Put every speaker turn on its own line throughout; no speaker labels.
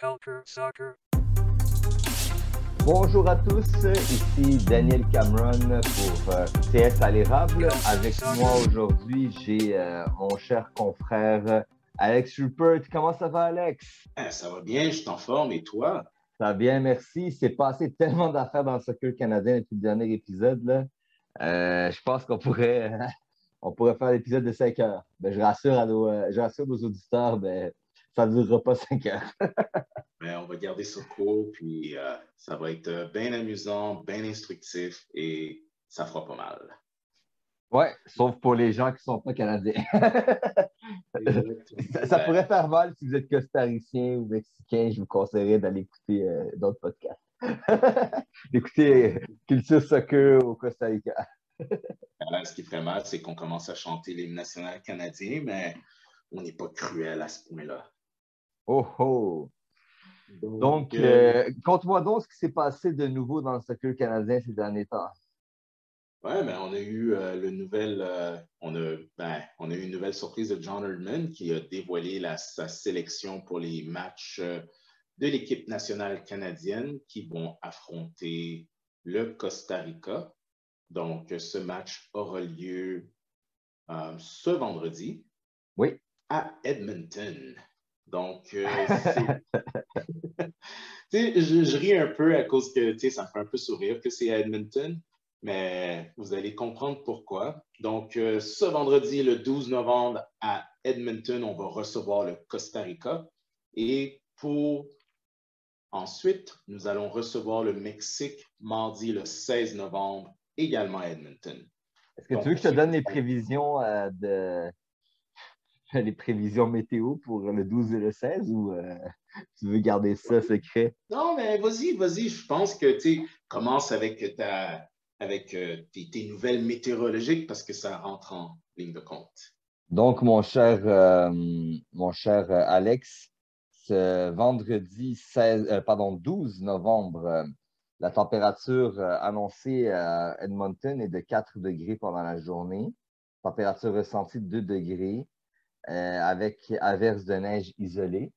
Culture Soccer.
Bonjour à tous, ici Daniel Cameron pour TS à l'érable. Avec moi aujourd'hui, j'ai mon cher confrère Alex Rupert. Comment ça va, Alex?
Ça va bien, je suis en forme. Et toi?
Ça va bien, merci. Il s'est passé tellement d'affaires dans le soccer canadien depuis le dernier épisode, là. Je pense qu'on pourrait, on pourrait faire l'épisode de 5 heures. Ben, je rassure nos auditeurs, ben, ça ne durera pas 5 heures.
Ben, on va garder ça court, puis ça va être bien amusant, bien instructif et ça fera pas mal.
Ouais, sauf pour les gens qui ne sont pas canadiens. Ça pourrait faire mal si vous êtes costaricien ou mexicain. Je vous conseillerais d'aller écouter d'autres podcasts. D'écouter Culture Soccer au Costa Rica.
Alors, ce qui ferait mal, c'est qu'on commence à chanter l'hymne national canadien, mais on n'est pas cruel à ce point-là.
Oh oh! Donc, conte-moi donc ce qui s'est passé de nouveau dans le soccer canadien ces derniers temps.
Oui, mais on a eu on a eu une nouvelle surprise de John Herdman qui a dévoilé sa sélection pour les matchs de l'équipe nationale canadienne qui vont affronter le Costa Rica. Donc, ce match aura lieu ce vendredi à Edmonton. Donc, je ris un peu à cause que ça me fait un peu sourire que c'est à Edmonton, mais vous allez comprendre pourquoi. Donc, ce vendredi, le 12 novembre, à Edmonton, on va recevoir le Costa Rica. Et ensuite, nous allons recevoir le Mexique mardi, le 16 novembre, également à Edmonton.
Est-ce que tu veux que je te donne les prévisions les prévisions météo pour le 12 et le 16 ou tu veux garder ça secret?
Non, mais vas-y. Je pense que tu commences avec tes nouvelles météorologiques parce que ça rentre en ligne de compte.
Donc, mon cher Alex, ce vendredi 12 novembre, la température annoncée à Edmonton est de 4 degrés pendant la journée. Température ressentie de 2 degrés avec averses de neige isolées.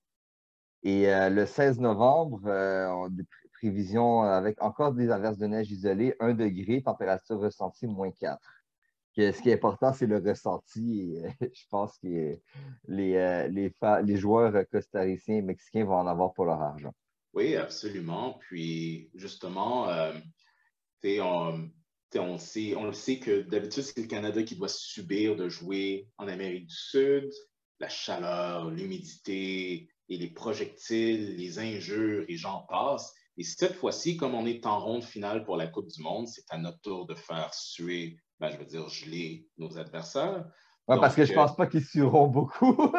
Et le 16 novembre, on a des prévisions avec encore des averses de neige isolées, 1 degré, température ressentie -4. Ce qui est important, c'est le ressenti. Et, je pense que les joueurs costariciens et mexicains vont en avoir pour leur argent.
Oui, absolument. Puis, justement, on le sait que d'habitude, c'est le Canada qui doit subir de jouer en Amérique du Sud. La chaleur, l'humidité et les projectiles, les injures et j'en passe. Et cette fois-ci, comme on est en ronde finale pour la Coupe du Monde, c'est à notre tour de faire suer, geler nos adversaires.
Ouais, parce que je pense pas qu'ils sueront beaucoup.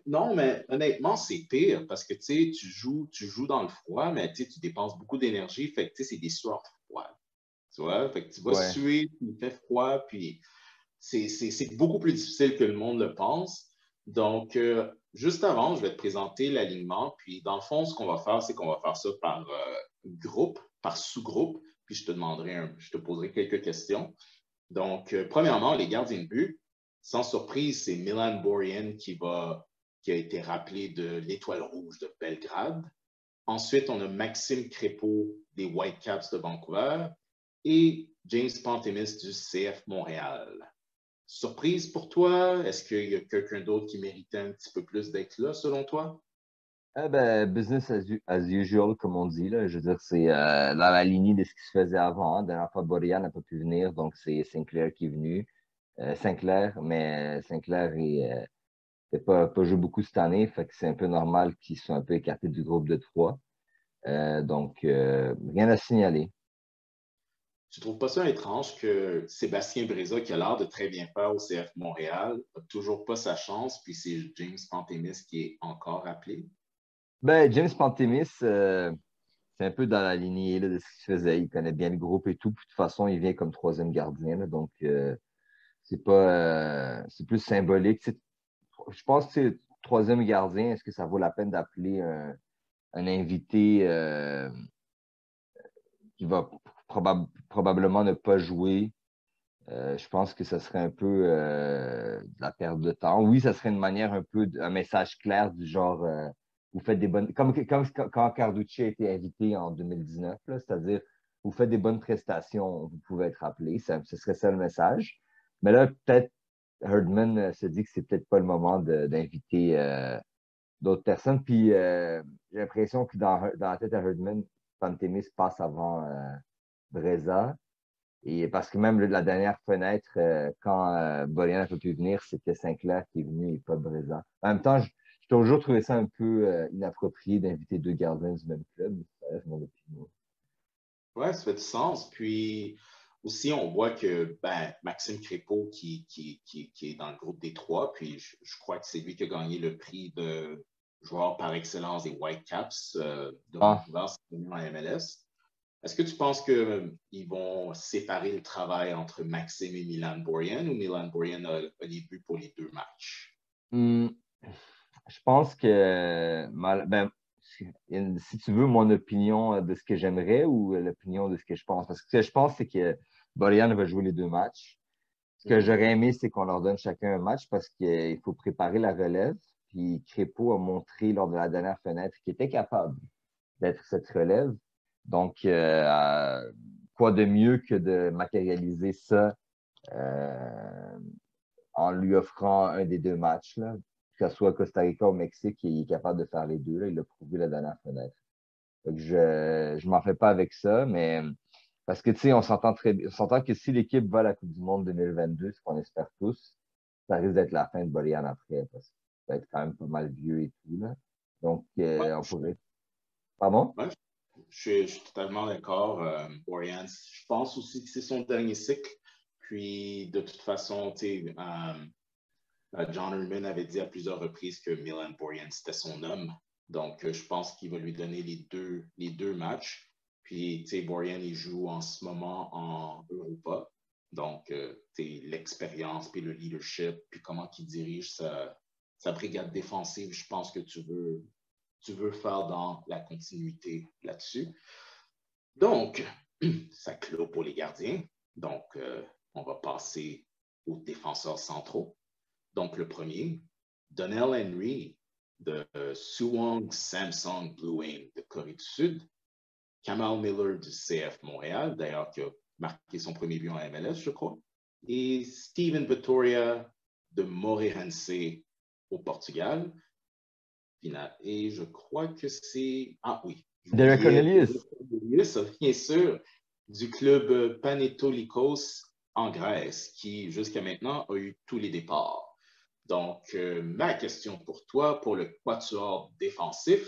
Non, mais honnêtement, c'est pire parce que tu joues dans le froid, mais tu dépenses beaucoup d'énergie. Fait que c'est des sueurs froides. Tu vois? Fait que tu vas suer, il fait froid, puis c'est beaucoup plus difficile que le monde le pense. Donc, juste avant, je vais te présenter l'alignement. Puis, dans le fond, ce qu'on va faire, c'est qu'on va faire ça par groupe, par sous-groupe. Puis, je te poserai quelques questions. Donc, premièrement, les gardiens de but, sans surprise, c'est Milan Borjan qui a été rappelé de l'Étoile Rouge de Belgrade. Ensuite, on a Maxime Crépeau des Whitecaps de Vancouver et James Pantemis du CF Montréal. Surprise pour toi? Est-ce qu'il y a quelqu'un d'autre qui méritait un petit peu plus d'être là, selon toi?
Business as usual, comme on dit. Là. Je veux dire, c'est dans la lignée de ce qui se faisait avant. La dernière fois, Borjan n'a pas pu venir, donc c'est Sinclair qui est venu. Sinclair n'a pas joué beaucoup cette année, fait que c'est un peu normal qu'ils soient un peu écartés du groupe de 3. Donc, rien à signaler.
Tu ne trouves pas ça étrange que Sébastien Bréza, qui a l'air de très bien faire au CF Montréal, n'a toujours pas sa chance, puis c'est James Pantemis qui est encore appelé?
James Pantemis, c'est un peu dans la lignée là, de ce qu'il faisait. Il connaît bien le groupe et tout. Puis, de toute façon, il vient comme troisième gardien. Là, donc, c'est plus symbolique. Je pense que c'est troisième gardien. Est-ce que ça vaut la peine d'appeler un invité qui va probablement ne pas jouer? Je pense que ça serait un peu de la perte de temps. Oui, ça serait une manière un message clair du genre vous faites des bonnes. Comme quand Carducci a été invité en 2019, c'est-à-dire vous faites des bonnes prestations, vous pouvce être appelé. Ce serait ça le message. Mais là, peut-être Herdman se dit que c'est peut-être pas le moment d'inviter d'autres personnes. Puis j'ai l'impression que dans la tête de Herdman, Pantemis passe avant Breza. Et parce que même la dernière fenêtre, quand Bolian a pu venir, c'était Sinclair qui est venu et pas Breza. En même temps, j'ai toujours trouvé ça un peu inapproprié d'inviter deux gardiens du même club. Ça reste mon opinion.
Ouais, ça fait du sens. Puis aussi, on voit que Maxime Crépeau, qui est dans le groupe des trois, puis je crois que c'est lui qui a gagné le prix de joueur par excellence des Whitecaps de
Ah,
Vancouver, en MLS. Est-ce que tu penses qu'ils vont séparer le travail entre Maxime et Milan Borjan ou Milan Borjan a les buts pour les deux matchs?
hmm, je pense que si tu veux mon opinion de ce que j'aimerais ou l'opinion de ce que je pense. Parce que ce que je pense, c'est que Bolian va jouer les deux matchs. Ce que
Mhm.
j'aurais aimé, c'est qu'on leur donne chacun un match parce qu'il faut préparer la relève. Puis Crépeau a montré lors de la dernière fenêtre qu'il était capable d'être cette relève. Donc, quoi de mieux que de matérialiser ça euh, en lui offrant un des deux matchs, là, que ce soit Costa Rica ou Mexique, il est capable de faire les deux. Là, il l'a prouvé la dernière fenêtre. Donc, je m'en fais pas avec ça, mais parce que tu sais, on s'entend que si l'équipe va à la Coupe du Monde 2022, ce qu'on espère tous, ça risque d'être la fin de Bolian après, parce que ça va être quand même pas mal vieux et tout, là. Donc,
Ouais,
on pourrait. Pardon?
ouais, je suis totalement d'accord. Borjan, je pense aussi que c'est son dernier cycle. Puis, de toute façon, tu sais, John Herdman avait dit à plusieurs reprises que Milan Borjan, c'était son homme. Donc, je pense qu'il va lui donner les deux matchs. Puis, tu sais, Borjan, il joue en ce moment en Europa. Donc, l'expérience, puis le leadership, puis comment il dirige sa brigade défensive, je pense que tu veux faire dans la continuité là-dessus. Donc, ça clôt pour les gardiens. Donc, on va passer aux défenseurs centraux. Donc, le premier, Donnell Henry de Suwon Samsung Blue Wing de Corée du Sud, Kamal Miller du CF Montréal, d'ailleurs qui a marqué son premier but en MLS, je crois, et Steven Vittoria de Moreirense au Portugal. Et je crois que c'est... Ah oui,
Derek
j'oubliais
Cornelius.
bien sûr, du club Panetolikos en Grèce, qui jusqu'à maintenant a eu tous les départs. Donc, ma question pour toi, pour le quatuor défensif,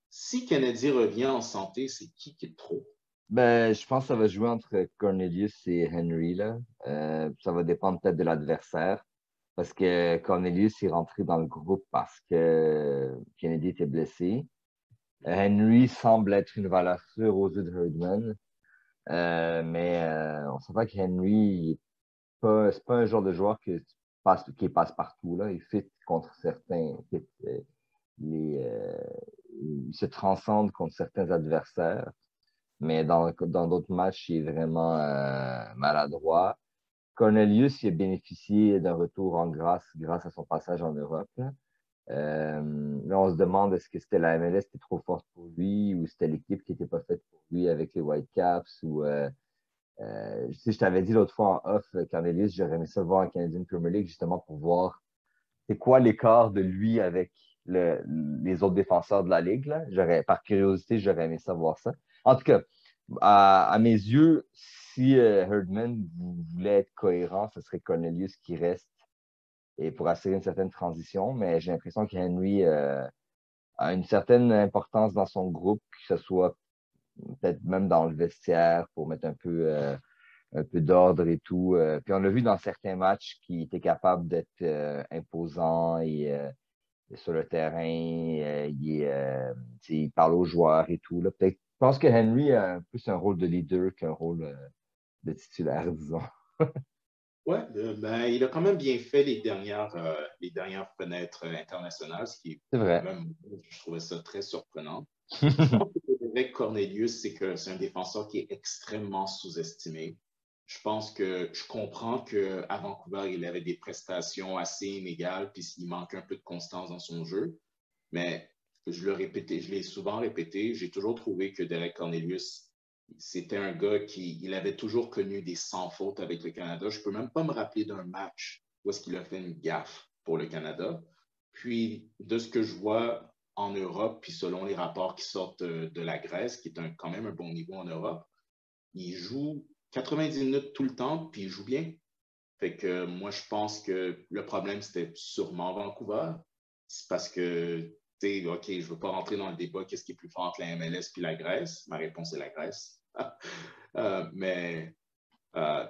si Kennedy revient en santé, c'est qui est trop?
Ben, je pense que ça va jouer entre Cornelius et Henry, là. Ça va dépendre peut-être de l'adversaire. Parce que Cornelius est rentré dans le groupe parce que Kennedy était blessé. Henry semble être une valeur sûre aux yeux de Herdman. Mais on sent pas qu'Henry, c'est pas un genre de joueur qui passe partout, là. Il fit contre certains. Il se transcende contre certains adversaires. Mais dans d'autres matchs, il est vraiment maladroit. Cornelius, il a bénéficié d'un retour en grâce à son passage en Europe. Là, on se demande est-ce que c'était la MLS qui était trop forte pour lui ou c'était l'équipe qui n'était pas faite pour lui avec les Whitecaps ou je t'avais dit l'autre fois en off, Cornelius, j'aurais aimé ça le voir en Canadian Premier League justement pour voir c'est quoi l'écart de lui avec les autres défenseurs de la Ligue. Là. Par curiosité, j'aurais aimé savoir ça. En tout cas, à mes yeux, si Herdman voulait être cohérent, ce serait Cornelius qui reste et pour assurer une certaine transition, mais j'ai l'impression qu'Henry a une certaine importance dans son groupe, que ce soit peut-être même dans le vestiaire pour mettre un peu d'ordre et tout. Puis on l'a vu dans certains matchs qu'il était capable d'être imposant et sur le terrain, il parle aux joueurs et tout. Là. Je pense que Henry a plus un rôle de leader qu'un rôle de titulaire, disons.
Ouais, il a quand même bien fait les dernières fenêtres internationales, ce qui est
C'est vrai.
même, je trouvais ça très surprenant. Je pense que avec Cornelius, c'est que c'est un défenseur qui est extrêmement sous-estimé. Je pense que je comprends qu'à Vancouver, il avait des prestations assez inégales, puis il manque un peu de constance dans son jeu. Mais je l'ai souvent répété, j'ai toujours trouvé que Derek Cornelius, c'était un gars il avait toujours connu des sans fautes avec le Canada. Je ne peux même pas me rappeler d'un match où est-ce qu'il a fait une gaffe pour le Canada. Puis, de ce que je vois en Europe, puis selon les rapports qui sortent de la Grèce, qui est quand même un bon niveau en Europe, il joue 90 minutes tout le temps, puis il joue bien. Fait que moi, je pense que le problème, c'était sûrement Vancouver. C'est parce que, tu sais, OK, je ne veux pas rentrer dans le débat qu'est-ce qui est plus fort entre la MLS puis la Grèce. Ma réponse est la Grèce. Mais euh,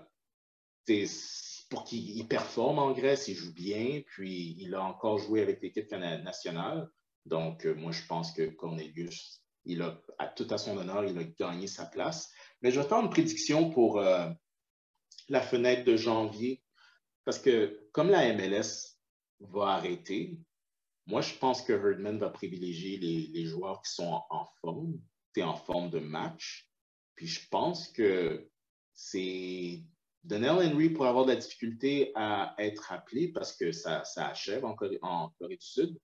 pour qu'il performe en Grèce, il joue bien, puis il a encore joué avec l'équipe nationale. Donc, moi, je pense que Cornelius, tout à son honneur, il a gagné sa place. Mais je vais faire une prédiction pour la fenêtre de janvier, parce que comme la MLS va arrêter, moi, je pense que Herdman va privilégier les joueurs qui sont en forme de match. Puis je pense que c'est Donnell Henry pour avoir de la difficulté à être appelé parce que ça achève en Corée du Sud.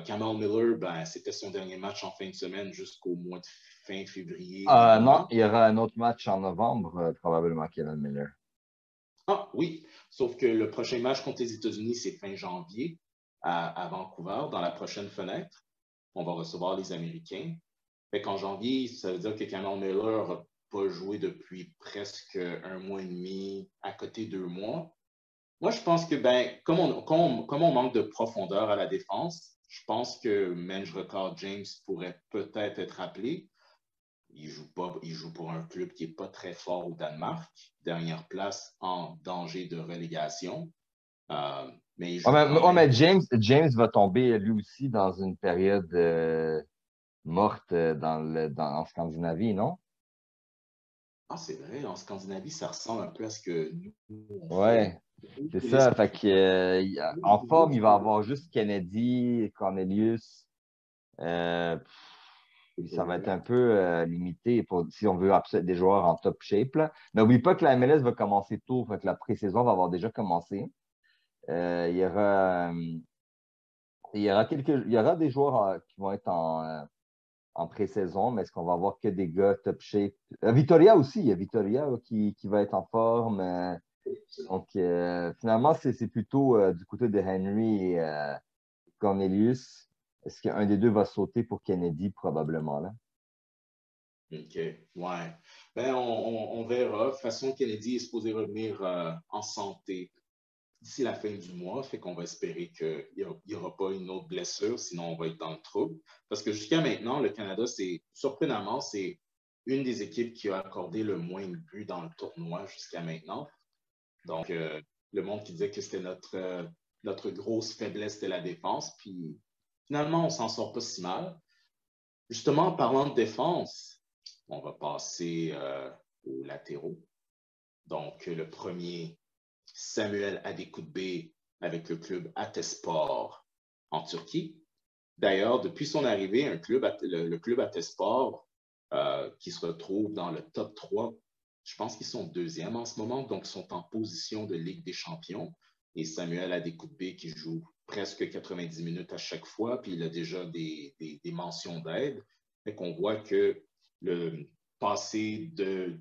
Kamal Miller, ben, c'était son dernier match en fin de semaine jusqu'au mois de fin février.
Non, il y aura un autre match en novembre, probablement, Kevin Miller.
Ah oui, sauf que le prochain match contre les États-Unis, c'est fin janvier à Vancouver, dans la prochaine fenêtre. On va recevoir les Américains. Fait qu'en janvier, ça veut dire que Kamal Miller n'a pas joué depuis presque un mois et demi, à côté 2 mois. Moi, je pense que, ben, comme on manque de profondeur à la défense, je pense que Menge Record James pourrait peut-être être appelé. Il joue pour un club qui n'est pas très fort au Danemark, dernière place en danger de relégation. Mais il joue quand même.
Mais James va tomber lui aussi dans une période morte en Scandinavie, non?
Ah, c'est vrai, en Scandinavie, ça ressemble un peu à ce que nous, on fait.
Ouais, c'est ça. Fait que, en forme, il va avoir juste Kennedy, Cornelius. Euh, Ça va être un peu limité si on veut des joueurs en top shape. Là. Mais n'oublie pas que la MLS va commencer tôt, fait que la pré-saison va avoir déjà commencé. Il y aura, il y aura des joueurs qui vont être en pré-saison, mais est-ce qu'on va avoir que des gars top shape? Vitoria aussi, il y a Vitoria qui va être en forme. Donc, finalement, c'est plutôt du côté de Henry et Cornelius. Est-ce qu'un des deux va sauter pour Kennedy, probablement, là?
OK, ouais. Ben, on verra. De toute façon, Kennedy est supposé revenir en santé d'ici la fin du mois, fait qu'on va espérer qu'il n'y aura pas une autre blessure, sinon on va être dans le trouble. Parce que jusqu'à maintenant, le Canada, surprenamment, c'est une des équipes qui a accordé le moins de buts dans le tournoi jusqu'à maintenant. Donc, le monde qui disait que c'était notre grosse faiblesse, c'était la défense. Puis, finalement, on s'en sort pas si mal. Justement, en parlant de défense, on va passer aux latéraux. Donc, le premier, Samuel Adekugbe avec le club Atespor en Turquie. D'ailleurs, depuis son arrivée, le club Atespor, qui se retrouve dans le top 3, je pense qu'ils sont deuxième en ce moment, donc ils sont en position de Ligue des champions. Et Samuel Adekugbe qui joue presque 90 minutes à chaque fois, puis il a déjà des mentions d'aide. Fait qu'on voit que le passé de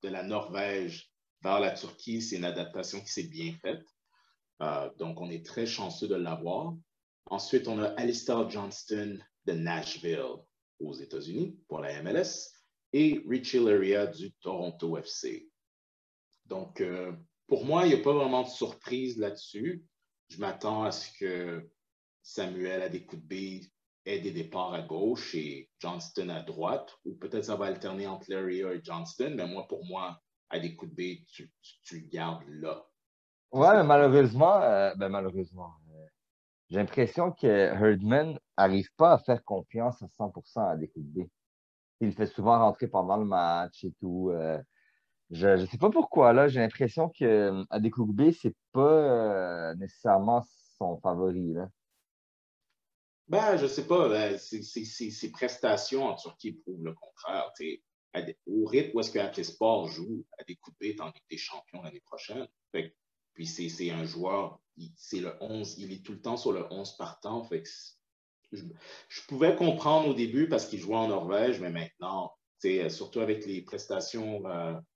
la Norvège vers la Turquie, c'est une adaptation qui s'est bien faite. Donc, on est très chanceux de l'avoir. Ensuite, on a Alistair Johnston de Nashville aux États-Unis pour la MLS et Richie Laryea du Toronto FC. Donc, pour moi, il n'y a pas vraiment de surprise là-dessus. Je m'attends à ce que Samuel Adekugbe ait des départs à gauche et Johnston à droite, ou peut-être ça va alterner entre Laryea et Johnston, mais pour moi, Adekugbe, tu le gardes là.
Ouais, mais malheureusement, j'ai l'impression que Herdman n'arrive pas à faire confiance à 100% à Adekugbe. Il fait souvent rentrer pendant le match et tout. Je ne sais pas pourquoi, là, j'ai l'impression que Adekugbe, c'est pas nécessairement son favori, là.
Ben, je sais pas, ben, ses prestations en Turquie prouvent le contraire. Au rythme où est-ce que Akespor joue, Adekugbe est en Ligue des champions l'année prochaine. Puis c'est un joueur, c'est le 11, il est tout le temps sur le 11 partant. Fait que je pouvais comprendre au début parce qu'il jouait en Norvège, mais maintenant, surtout avec les prestations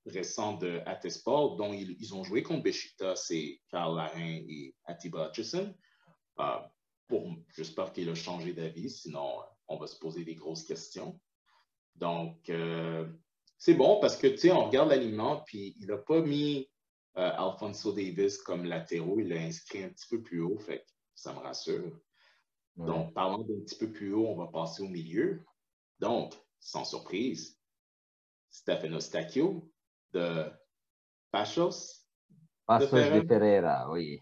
récentes de Attesport, dont ils ont joué contre Besiktas, c'est Karl Larin et Atiba Hutchison. J'espère qu'il a changé d'avis, sinon on va se poser des grosses questions. Donc, c'est bon parce que, tu sais, on regarde l'alignement, puis il n'a pas mis Alphonso Davies comme latéraux, il l'a inscrit un petit peu plus haut, fait que ça me rassure. Ouais. Donc, parlant d'un petit peu plus haut, on va passer au milieu. Donc, sans surprise, Stefano Stacchio de Paços
de Ferreira, oui.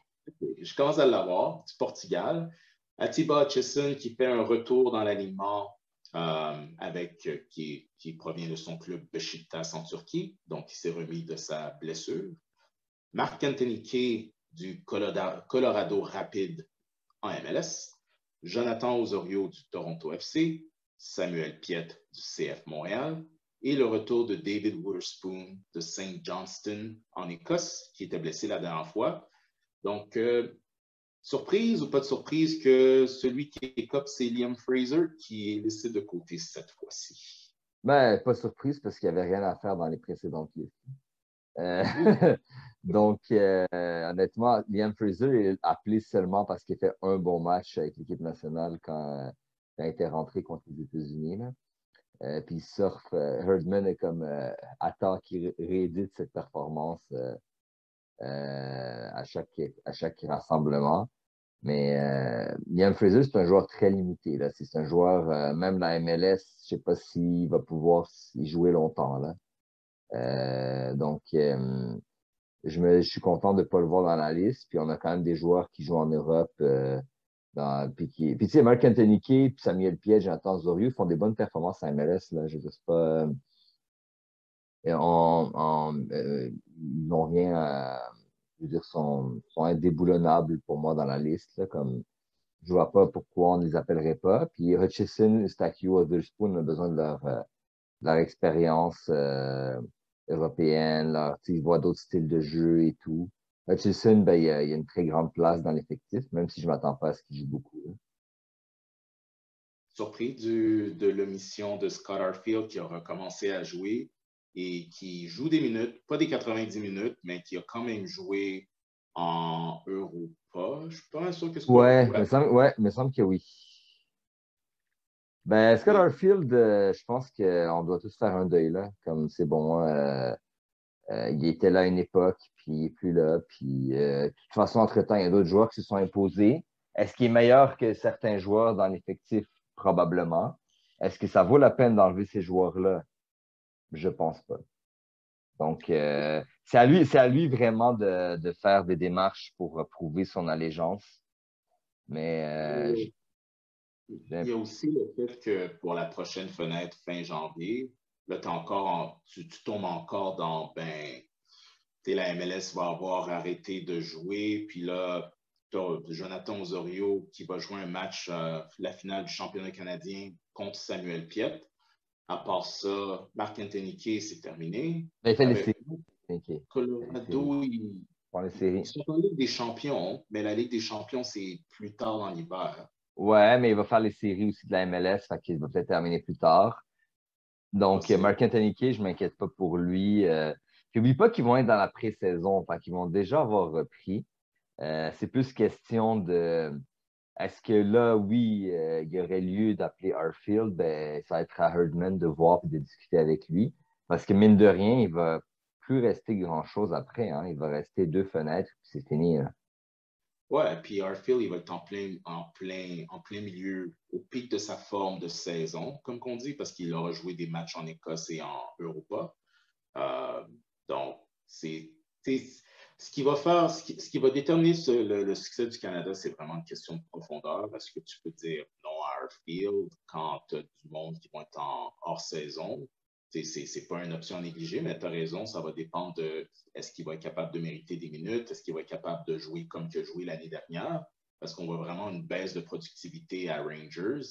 Je commence à l'avoir, du Portugal. Atiba Hutchison qui fait un retour dans l'alignement qui provient de son club Beşiktaş en Turquie, donc il s'est remis de sa blessure. Marc-Anthony Kaye du Colorado Rapid en MLS. Jonathan Osorio du Toronto FC. Samuel Piet du CF Montréal. Et le retour de David Wotherspoon de St. Johnstone en Écosse, qui était blessé la dernière fois. Donc, surprise ou pas de surprise que celui qui écope, c'est Liam Fraser qui est laissé de côté cette fois-ci?
Ben, pas surprise parce qu'il n'y avait rien à faire dans les précédentes listes. Donc, honnêtement, Liam Fraser est appelé seulement parce qu'il fait un bon match avec l'équipe nationale quand il était rentré contre les États-Unis. Puis il surfe. Herdman est comme attend qu'il réédite cette performance à chaque rassemblement. Mais Liam Fraser, c'est un joueur très limité. Là. C'est un joueur, même la MLS, je ne sais pas s'il va pouvoir y jouer longtemps. Là. Donc, je suis content de ne pas le voir dans la liste. Puis on a quand même des joueurs qui jouent en Europe. Puis tu sais, Marc Anthony Kaye, puis Samuel Piet, Jonathan Osorio font des bonnes performances en MLS. Là. Je ne sais pas. Ils n'ont rien à. Je veux dire, sont indéboulonnables pour moi dans la liste. Là, comme je vois pas pourquoi on ne les appellerait pas. Puis Hutchison, Stacchio, Witherspoon ont besoin de leur expérience européenne, ils voient d'autres styles de jeu et tout. Hutchison, ben, il y a une très grande place dans l'effectif, même si je ne m'attends pas à ce qu'il joue beaucoup. Hein.
Surpris de l'omission de Scott Arfield qui a recommencé à jouer et qui joue des minutes, pas des 90 minutes, mais qui a quand même joué en Europa. Je suis pas sûr que ce
soit. Ouais, il me semble que oui. Ben, Scott Arfield, je pense qu'on doit tous faire un deuil, là. Comme c'est bon, il était là à une époque, puis il n'est plus là. Puis, de toute façon, entre-temps, il y a d'autres joueurs qui se sont imposés. Est-ce qu'il est meilleur que certains joueurs dans l'effectif? Probablement. Est-ce que ça vaut la peine d'enlever ces joueurs-là? Je pense pas. Donc, c'est à lui vraiment de faire des démarches pour prouver son allégeance. Mais
il y a aussi le fait que pour la prochaine fenêtre fin janvier, là, tu tombes encore dans la MLS va avoir arrêté de jouer, puis là, tu as Jonathan Osorio qui va jouer un match, la finale du championnat canadien contre Samuel Piet. À part ça, Marc-Anthony Kaye, c'est terminé.
Il fait les séries. Okay.
Colorado, ils sont en Ligue des champions, mais la Ligue des champions, c'est plus tard dans l'hiver.
Ouais, mais il va faire les séries aussi de la MLS, fait qu'il va peut-être terminer plus tard. Donc, Marc-Anthony Kaye, je ne m'inquiète pas pour lui. N'oublie pas qu'ils vont être dans la pré-saison, fait qu'ils vont déjà avoir repris. C'est plus question de est-ce que là, oui, il y aurait lieu d'appeler Arfield, ben, ça va être à Herdman de voir et de discuter avec lui. Parce que mine de rien, il va plus rester grand-chose après. Hein. Il va rester 2 fenêtres, puis c'est fini. Là.
Ouais, puis Arfield, il va être en plein milieu, au pic de sa forme de saison, comme qu'on dit, parce qu'il aura joué des matchs en Écosse et en Europa. Donc, ce qui va déterminer le succès du Canada, c'est vraiment une question de profondeur. Parce que tu peux dire non à Arfield quand tu as du monde qui va être hors saison. C'est pas une option négligée, mais tu as raison, ça va dépendre de est-ce qu'il va être capable de mériter des minutes, est-ce qu'il va être capable de jouer comme il a joué l'année dernière, parce qu'on voit vraiment une baisse de productivité à Rangers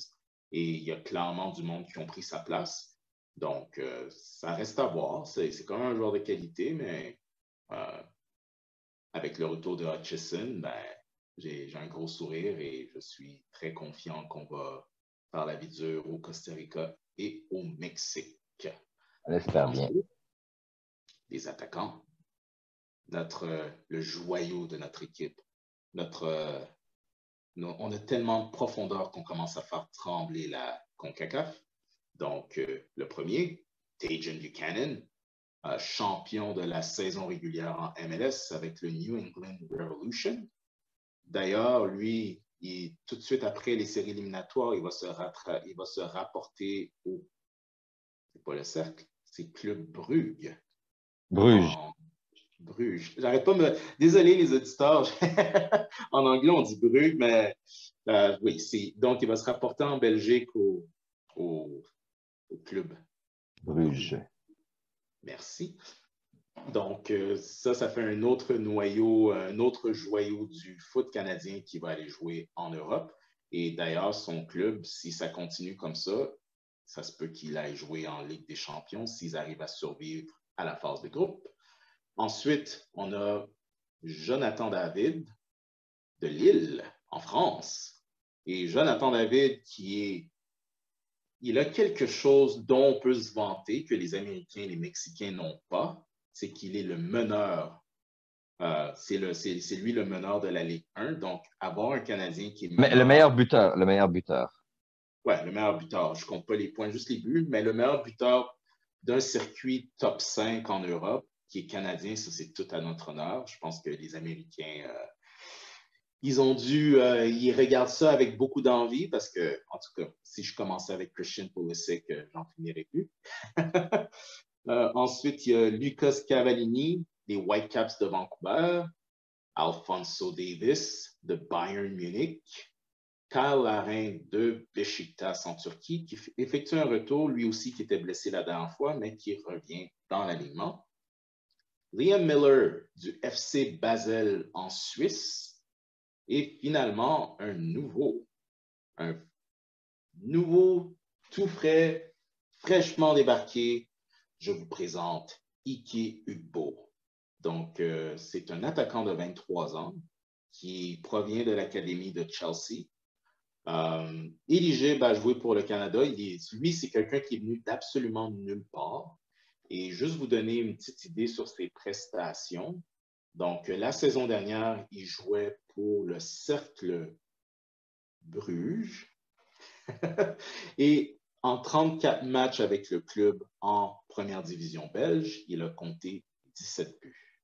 et il y a clairement du monde qui ont pris sa place. Donc, ça reste à voir. C'est quand même un joueur de qualité, mais avec le retour de Hutchison, ben, J'ai un gros sourire et je suis très confiant qu'on va faire la vie dure au Costa Rica et au Mexique.
On espère bien.
Ensuite, les attaquants, le joyau de notre équipe. On a tellement de profondeur qu'on commence à faire trembler la CONCACAF. Donc, le premier, Tajon Buchanan, champion de la saison régulière en MLS avec le New England Revolution. D'ailleurs, lui, tout de suite après les séries éliminatoires, il va se rapporter au, c'est pas le cercle, c'est Club Brugge.
Bruges.
Bruges. J'arrête pas me. Désolé, les auditeurs. En anglais, on dit Brugge, mais oui, donc il va se rapporter en Belgique au club.
Bruges.
Merci. Donc, ça fait un autre noyau, un autre joyau du foot canadien qui va aller jouer en Europe. Et d'ailleurs, son club, si ça continue comme ça se peut qu'il aille jouer en Ligue des Champions s'ils arrivent à survivre à la phase de groupe. Ensuite, on a Jonathan David de Lille, en France. Et Jonathan David, il a quelque chose dont on peut se vanter que les Américains et les Mexicains n'ont pas, c'est qu'il est le meneur. C'est lui le meneur de la Ligue 1. Donc, avoir un Canadien qui est
Mais le meilleur buteur. Le meilleur buteur.
Ouais, le meilleur buteur. Je ne compte pas les points, juste les buts, mais le meilleur buteur d'un circuit top 5 en Europe, qui est canadien, ça, c'est tout à notre honneur. Je pense que les Américains, ils regardent ça avec beaucoup d'envie parce que, en tout cas, si je commençais avec Christian Pulisic, j'en finirais plus. Ensuite, il y a Lucas Cavallini, des Whitecaps de Vancouver, Alphonso Davies de Bayern Munich, Kyle Larin de Beşiktaş en Turquie, qui effectue un retour, lui aussi qui était blessé la dernière fois, mais qui revient dans l'alignement. Liam Miller du FC Basel en Suisse. Et finalement, un nouveau, tout frais, fraîchement débarqué. Je vous présente Ike Ugbo. Donc, c'est un attaquant de 23 ans qui provient de l'académie de Chelsea. Éligible à jouer pour le Canada. Lui, c'est quelqu'un qui est venu d'absolument nulle part. Et juste vous donner une petite idée sur ses prestations. Donc, la saison dernière, il jouait pour le Cercle Bruges. Et en 34 matchs avec le club en première division belge, il a compté 17 buts.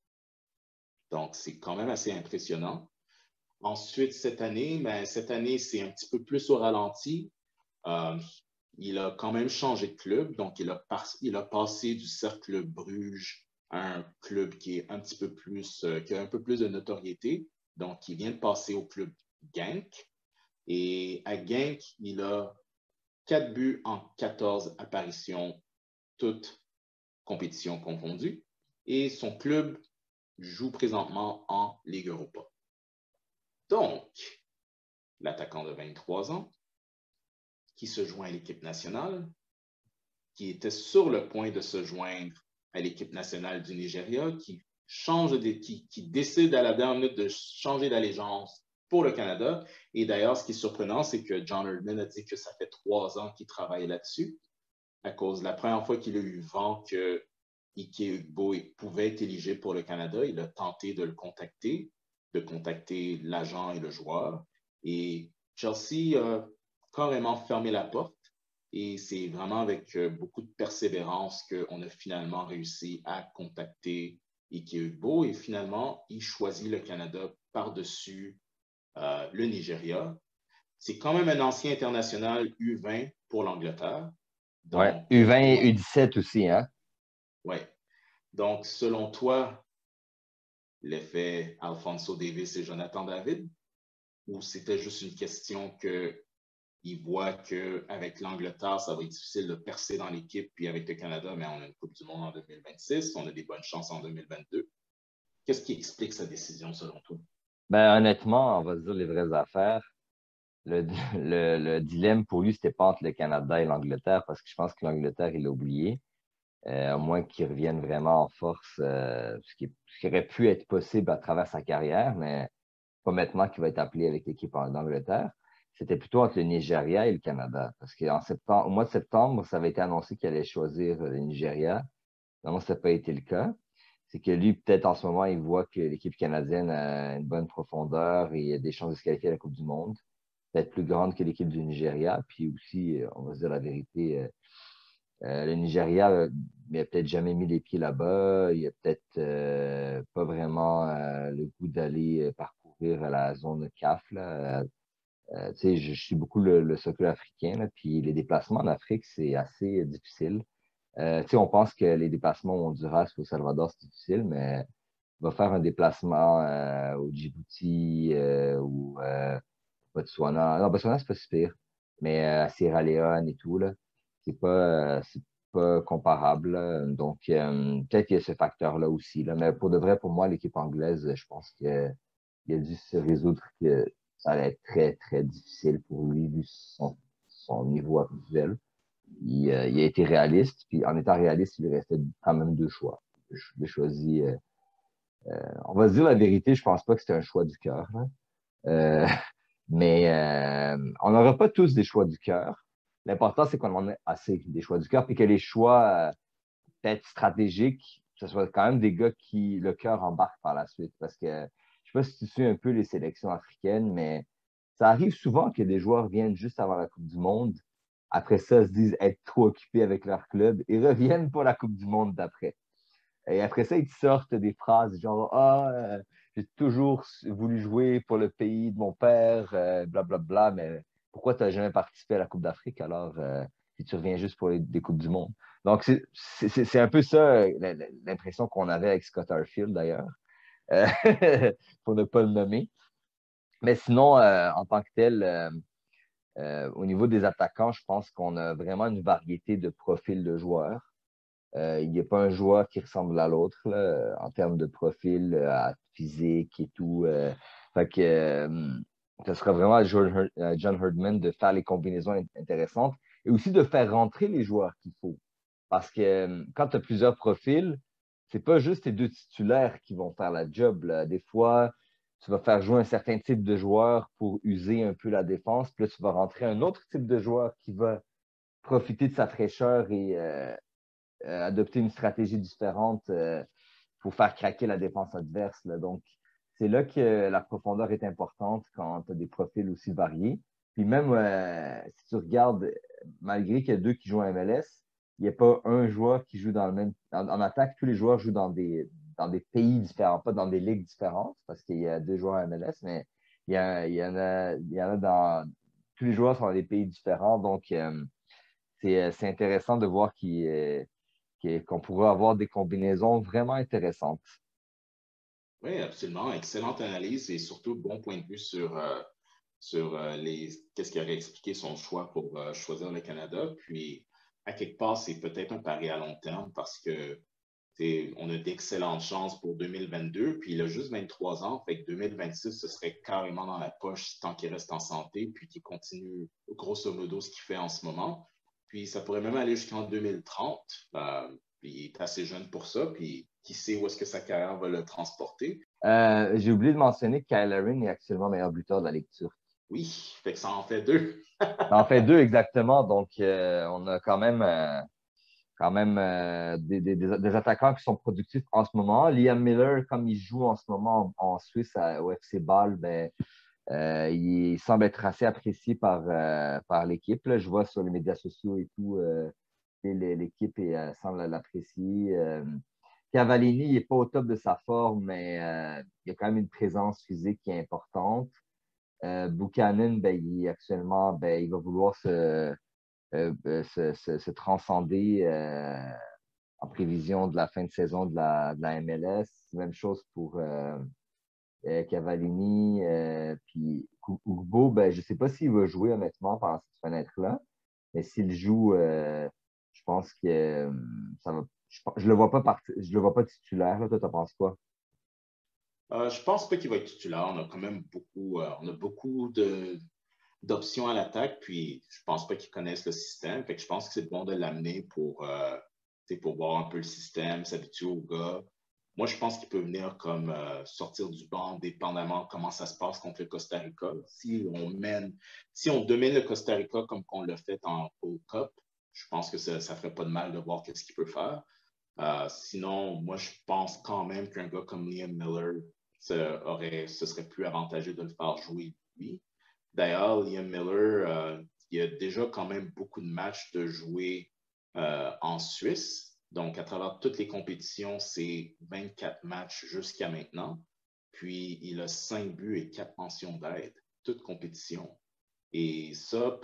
Donc, c'est quand même assez impressionnant. Ensuite, cette année, c'est un petit peu plus au ralenti. Il a quand même changé de club, donc il a passé du Cercle Bruges à un club qui est un petit peu plus, qui a un peu plus de notoriété. Donc, il vient de passer au club Genk. Et à Genk, il a 4 buts en 14 apparitions, toutes compétitions confondues. Et son club joue présentement en Ligue Europa. Donc, l'attaquant de 23 ans, qui se joint à l'équipe nationale, qui était sur le point de se joindre à l'équipe nationale du Nigeria, qui décide à la dernière minute de changer d'allégeance pour le Canada. Et d'ailleurs, ce qui est surprenant, c'est que John Herdman a dit que ça fait 3 ans qu'il travaille là-dessus, à cause de la première fois qu'il a eu vent que Ike Ugbo pouvait être éligible pour le Canada. Il a tenté de le contacter, de contacter l'agent et le joueur. Et Chelsea a carrément fermé la porte. Et c'est vraiment avec beaucoup de persévérance qu'on a finalement réussi à contacter Ike Ugbo. Et finalement, il choisit le Canada par-dessus le Nigeria. C'est quand même un ancien international U20 pour l'Angleterre.
Oui, U20 et U17 aussi, hein?
Oui. Donc, selon toi, l'effet Alphonso Davies et Jonathan David, ou c'était juste une question qu'il voit qu'avec l'Angleterre, ça va être difficile de percer dans l'équipe, puis avec le Canada, mais on a une Coupe du Monde en 2026, on a des bonnes chances en 2022. Qu'est-ce qui explique sa décision selon toi?
Ben, honnêtement, on va se dire les vraies affaires. Le dilemme pour lui, c'était pas entre le Canada et l'Angleterre, parce que je pense que l'Angleterre, il l'a oublié. À moins qu'il revienne vraiment en force, ce qui aurait pu être possible à travers sa carrière, mais pas maintenant qu'il va être appelé avec l'équipe d'Angleterre. C'était plutôt entre le Nigeria et le Canada. Parce qu'en septembre, au mois de septembre, ça avait été annoncé qu'il allait choisir le Nigeria. Non, ça n'a pas été le cas. C'est que lui, peut-être en ce moment, il voit que l'équipe canadienne a une bonne profondeur et a des chances de se qualifier à la Coupe du Monde. Peut-être plus grande que l'équipe du Nigeria. Puis aussi, on va se dire la vérité, le Nigeria n'a peut-être jamais mis les pieds là-bas. Il a peut-être pas vraiment le goût d'aller parcourir la zone CAF. Là. Tu sais, je suis beaucoup le soccer africain, là, puis les déplacements en Afrique, c'est assez difficile. Tu sais, on pense que les déplacements au Honduras ou au Salvador, c'est difficile, mais va faire un déplacement au Djibouti ou Botswana. Non, Botswana, c'est pas si pire, mais à Sierra Leone et tout, là, c'est pas comparable. Là. Donc, peut-être qu'il y a ce facteur-là aussi. Là. Mais pour de vrai, pour moi, l'équipe anglaise, je pense qu'il a dû se résoudre que ça allait être très, très difficile pour lui, vu son niveau actuel. Il a été réaliste, puis en étant réaliste, il lui restait quand même deux choix. J'ai choisi, on va se dire la vérité, je pense pas que c'était un choix du cœur. Hein. Euh, mais on n'aura pas tous des choix du cœur. L'important, c'est qu'on en ait assez des choix du cœur, puis que les choix peut-être stratégiques, ce soit quand même des gars qui le cœur embarque par la suite. Parce que je ne sais pas si tu suis un peu les sélections africaines, mais ça arrive souvent que des joueurs viennent juste avant la Coupe du Monde. Après ça, se disent être trop occupés avec leur club et reviennent pour la Coupe du Monde d'après. Et après ça, ils te sortent des phrases genre Ah, j'ai toujours voulu jouer pour le pays de mon père, blablabla, mais pourquoi tu n'as jamais participé à la Coupe d'Afrique alors si tu reviens juste pour des Coupes du Monde? Donc, c'est un peu ça l'impression qu'on avait avec Scott Arfield d'ailleurs, euh, pour ne pas le nommer. Mais sinon, en tant que tel, au niveau des attaquants, je pense qu'on a vraiment une variété de profils de joueurs. Il n'y a pas un joueur qui ressemble à l'autre en termes de profil, physique et tout. Fait que ce sera vraiment à John Herdman de faire les combinaisons intéressantes et aussi de faire rentrer les joueurs qu'il faut. Parce que quand tu as plusieurs profils, c'est pas juste tes deux titulaires qui vont faire la job. Là. Des fois, tu vas faire jouer un certain type de joueur pour user un peu la défense, puis là, tu vas rentrer un autre type de joueur qui va profiter de sa fraîcheur et adopter une stratégie différente pour faire craquer la défense adverse. Là. Donc, c'est là que la profondeur est importante quand tu as des profils aussi variés. Puis même si tu regardes, malgré qu'il y a deux qui jouent en MLS, il n'y a pas un joueur qui joue dans le même. En attaque, tous les joueurs jouent dans des pays différents, pas dans des ligues différentes, parce qu'il y a deux joueurs en MLS, mais il y en a dans. Tous les joueurs sont dans des pays différents. Donc, c'est intéressant de voir qu'on pourra avoir des combinaisons vraiment intéressantes.
Oui, absolument. Excellente analyse et surtout bon point de vue sur qu'est-ce qui aurait expliqué son choix pour choisir le Canada. Puis, à quelque part, c'est peut-être un pari à long terme parce que on a d'excellentes chances pour 2022, puis il a juste 23 ans, fait que 2026, ce serait carrément dans la poche tant qu'il reste en santé, puis qu'il continue grosso modo ce qu'il fait en ce moment. Puis ça pourrait même aller jusqu'en 2030. Puis il est assez jeune pour ça, puis qui sait où est-ce que sa carrière va le transporter.
J'ai oublié de mentionner que Kyle Larin est actuellement meilleur buteur de la Ligue turque.
Oui, fait que ça en fait deux.
Ça en fait deux exactement, donc on a quand même des attaquants qui sont productifs en ce moment. Liam Miller, comme il joue en ce moment en Suisse au FC Bâle, ben, il semble être assez apprécié par l'équipe. Là. Je vois sur les médias sociaux et tout, l'équipe semble l'apprécier. Cavallini n'est pas au top de sa forme, mais il a quand même une présence physique qui est importante. Buchanan, ben, actuellement, ben, il va vouloir se transcender en prévision de la fin de saison de la MLS. Même chose pour Cavallini. Puis Ugbo, ben, je ne sais pas s'il va jouer honnêtement pendant cette fenêtre-là, mais s'il joue, je pense que ça va. Je le vois pas je le vois pas titulaire. Là. Toi, t'en penses quoi?
Je pense pas qu'il va être titulaire. On a quand même beaucoup d'options à l'attaque, puis je pense pas qu'ils connaissent le système. Fait que je pense que c'est bon de l'amener pour voir un peu le système, s'habituer au gars. Moi, je pense qu'il peut venir comme sortir du banc, dépendamment comment ça se passe contre le Costa Rica. Si on domine le Costa Rica comme qu'on l'a fait en World Cup, je pense que ça ne ferait pas de mal de voir qu'est-ce qu'il peut faire. Sinon, moi, je pense quand même qu'un gars comme Liam Miller, ce serait plus avantageux de le faire jouer lui. D'ailleurs, Liam Miller, il a déjà quand même beaucoup de matchs de jouer en Suisse. Donc, à travers toutes les compétitions, c'est 24 matchs jusqu'à maintenant. Puis, il a 5 buts et 4 mentions d'aide, toutes compétitions. Et ça,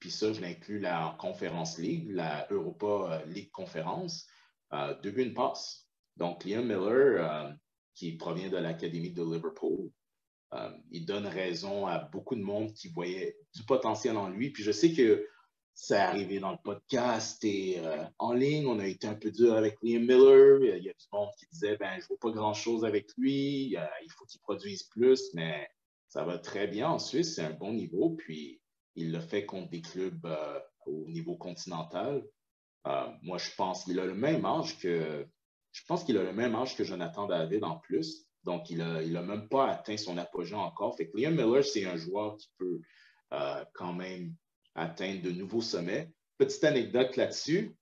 puis ça, je l'inclus la Conference League, la Europa League Conference, 2 buts, une passe. Donc, Liam Miller, qui provient de l'Académie de Liverpool, il donne raison à beaucoup de monde qui voyait du potentiel en lui. Puis je sais que c'est arrivé dans le podcast et en ligne, on a été un peu dur avec Liam Miller. Il y a du monde qui disait ben, je ne vois pas grand-chose avec lui, il faut qu'il produise plus, mais ça va très bien en Suisse, c'est un bon niveau. Puis il le fait contre des clubs au niveau continental. Moi, je pense qu'il a le même âge que Jonathan David en plus. Donc, il a même pas atteint son apogée encore. Fait que Liam Miller, c'est un joueur qui peut quand même atteindre de nouveaux sommets. Petite anecdote là-dessus.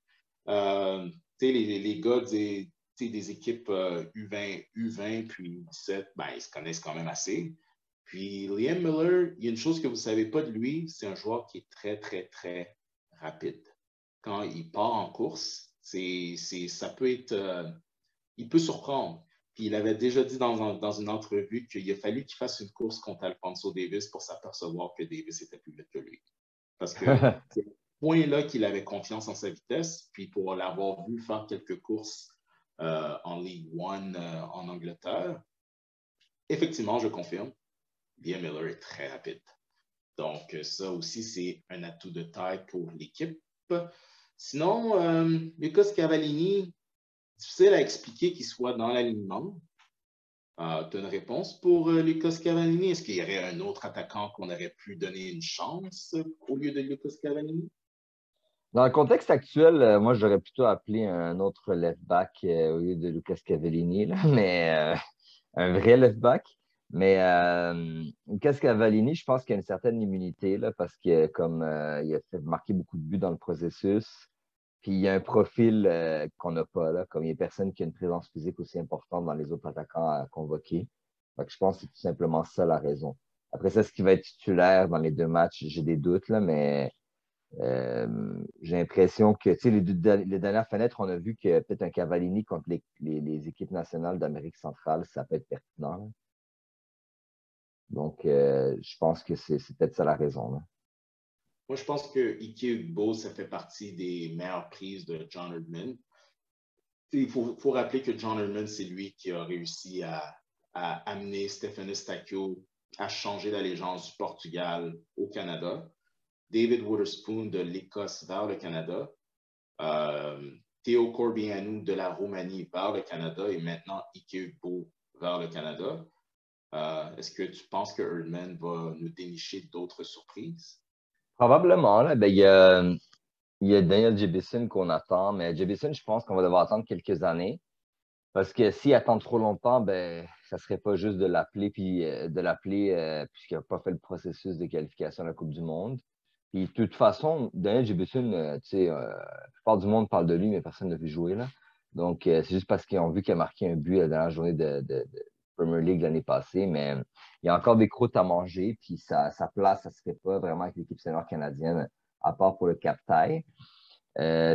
Les gars des équipes U20, U20 puis U17, ben, ils se connaissent quand même assez. Puis Liam Miller, il y a une chose que vous ne savez pas de lui, c'est un joueur qui est très, très, très rapide. Quand il part en course, ça peut être, il peut surprendre. Puis il avait déjà dit dans une entrevue qu'il a fallu qu'il fasse une course contre Alphonso Davis pour s'apercevoir que Davis était plus vite que lui. Parce que c'est à ce point-là qu'il avait confiance en sa vitesse. Puis pour l'avoir vu faire quelques courses en League One en Angleterre, effectivement, je confirme, Liam Miller est très rapide. Donc, ça aussi, c'est un atout de taille pour l'équipe. Sinon, Lucas Cavallini, difficile à expliquer qu'il soit dans l'alignement. Tu as une réponse pour Lucas Cavallini? Est-ce qu'il y aurait un autre attaquant qu'on aurait pu donner une chance au lieu de Lucas Cavallini?
Dans le contexte actuel, moi, j'aurais plutôt appelé un autre left-back au lieu de Lucas Cavallini, là, mais un vrai left-back. Mais Lucas Cavallini, je pense qu'il a une certaine immunité là, parce que comme il a fait marquer beaucoup de buts dans le processus, puis il y a un profil qu'on n'a pas là, comme il n'y a personne qui a une présence physique aussi importante dans les autres attaquants à convoquer. Donc, je pense que c'est tout simplement ça la raison. Après ça, ce qui va être titulaire dans les deux matchs, j'ai des doutes, là, mais j'ai l'impression que, tu sais, les dernières fenêtres, on a vu que peut-être un Cavallini contre les équipes nationales d'Amérique centrale, ça peut être pertinent, là. Donc, je pense que c'est peut-être ça la raison, là.
Moi, je pense que Ike Ugbo, ça fait partie des meilleures prises de John Herdman. Il faut rappeler que John Herdman, c'est lui qui a réussi à amener Stephen Eustáquio à changer l'allégeance du Portugal au Canada. David Wotherspoon de l'Écosse vers le Canada. Théo Corbianou de la Roumanie vers le Canada et maintenant Ike Ugbo vers le Canada. Est-ce que tu penses que Herdman va nous dénicher d'autres surprises?
Probablement, là, ben, il y a Daniel Jebison qu'on attend, mais Jebison, je pense qu'on va devoir attendre quelques années. Parce que s'il attend trop longtemps, ben, ça serait pas juste de l'appeler puisqu'il n'a pas fait le processus de qualification à la Coupe du Monde. Puis de toute façon, Daniel Jebison, tu sais, la plupart du monde parle de lui, mais personne ne veut jouer là. Donc, c'est juste parce qu'ils ont vu qu'il a marqué un but à la dernière journée de Premier League l'année passée, mais il y a encore des croûtes à manger, puis sa place, ça ne serait pas vraiment avec l'équipe senior canadienne, à part pour le Cap-Taille.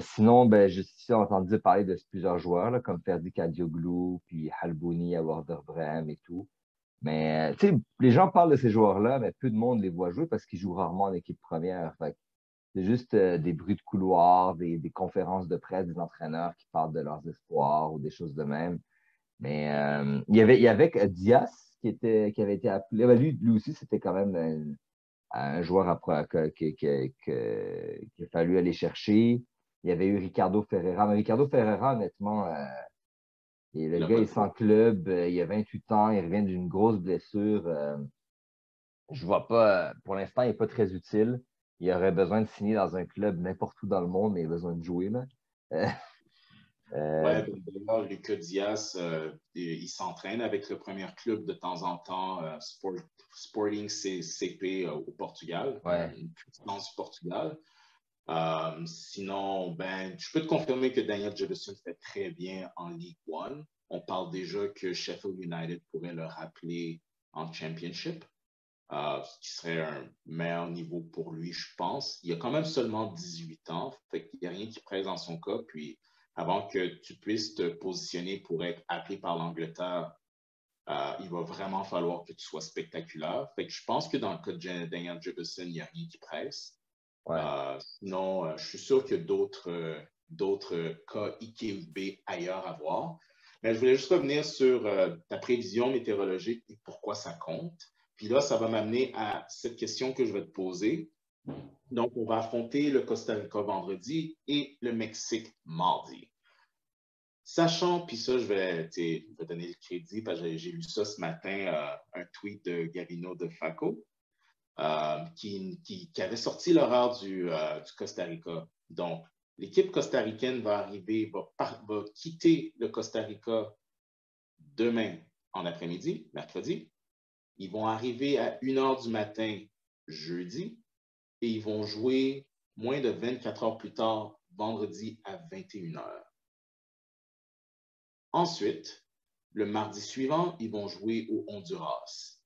Sinon, ben, j'ai entendu parler de plusieurs joueurs, là, comme Ferdi Kadioglu, puis Halbouni à Werder Bremen et tout. Mais tu sais, les gens parlent de ces joueurs-là, mais peu de monde les voit jouer parce qu'ils jouent rarement en équipe première. Fait que c'est juste des bruits de couloir, des conférences de presse des entraîneurs qui parlent de leurs espoirs ou des choses de même. Mais il y avait Diaz qui avait été appelé. Ben, lui aussi, c'était quand même un joueur qu'il a fallu aller chercher. Il y avait eu Ricardo Ferreira. Mais Ricardo Ferreira, honnêtement, et le
Il n'a
gars
pas
est
de
sans
poids.
club, il a 28 ans, il revient d'une grosse blessure. Je vois pas, pour l'instant, il n'est pas très utile. Il aurait besoin de signer dans un club n'importe où dans le monde, mais il a besoin de jouer, là. Euh,
Ouais, ben, d'ailleurs, Lucas Diaz, il s'entraîne avec le premier club de temps en temps, Sporting CP au Portugal,
Ouais,
une puissance du Portugal. Sinon, ben, je peux te confirmer que Daniel Jefferson fait très bien en League One. On parle déjà que Sheffield United pourrait le rappeler en Championship, ce qui serait un meilleur niveau pour lui, je pense. Il a quand même seulement 18 ans, fait qu'il n'y a rien qui presse dans son cas. Puis, avant que tu puisses te positionner pour être appelé par l'Angleterre, il va vraiment falloir que tu sois spectaculaire. Fait que je pense que dans le cas de Daniel Jefferson, il n'y a rien qui presse.
ouais.
Sinon, je suis sûr qu'il y a d'autres cas IQB ailleurs à voir. Mais je voulais juste revenir sur ta prévision météorologique et pourquoi ça compte. Puis là, ça va m'amener à cette question que je vais te poser. Donc, on va affronter le Costa Rica vendredi et le Mexique mardi. Sachant, puis ça, je vais donner le crédit parce que j'ai lu ça ce matin, un tweet de Gavino de Faco, qui avait sorti l'horaire du Costa Rica. Donc, l'équipe costaricaine va arriver, va quitter le Costa Rica demain en après-midi, mercredi. Ils vont arriver à 1 h du matin jeudi et ils vont jouer moins de 24 heures plus tard, vendredi à 21 h. Ensuite, le mardi suivant, ils vont jouer au Honduras.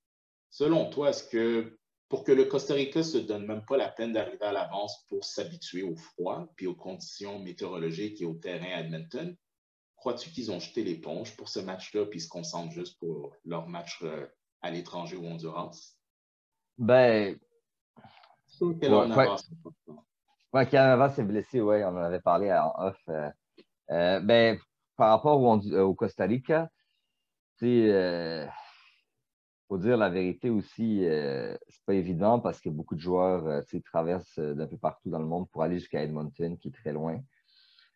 Selon toi, est-ce que pour que le Costa Rica ne se donne même pas la peine d'arriver à l'avance pour s'habituer au froid puis aux conditions météorologiques et au terrain à Edmonton, crois-tu qu'ils ont jeté l'éponge pour ce match-là puis se concentrent juste pour leur match à l'étranger au Honduras?
Ben,
Sur quelle
ouais,
en
ouais,
avance?
ouais, Canava s'est blessé, ouais, on en avait parlé en off. Ben, par rapport au Costa Rica, tu sais, faut dire la vérité aussi, c'est pas évident parce que beaucoup de joueurs, tu sais, traversent d'un peu partout dans le monde pour aller jusqu'à Edmonton, qui est très loin.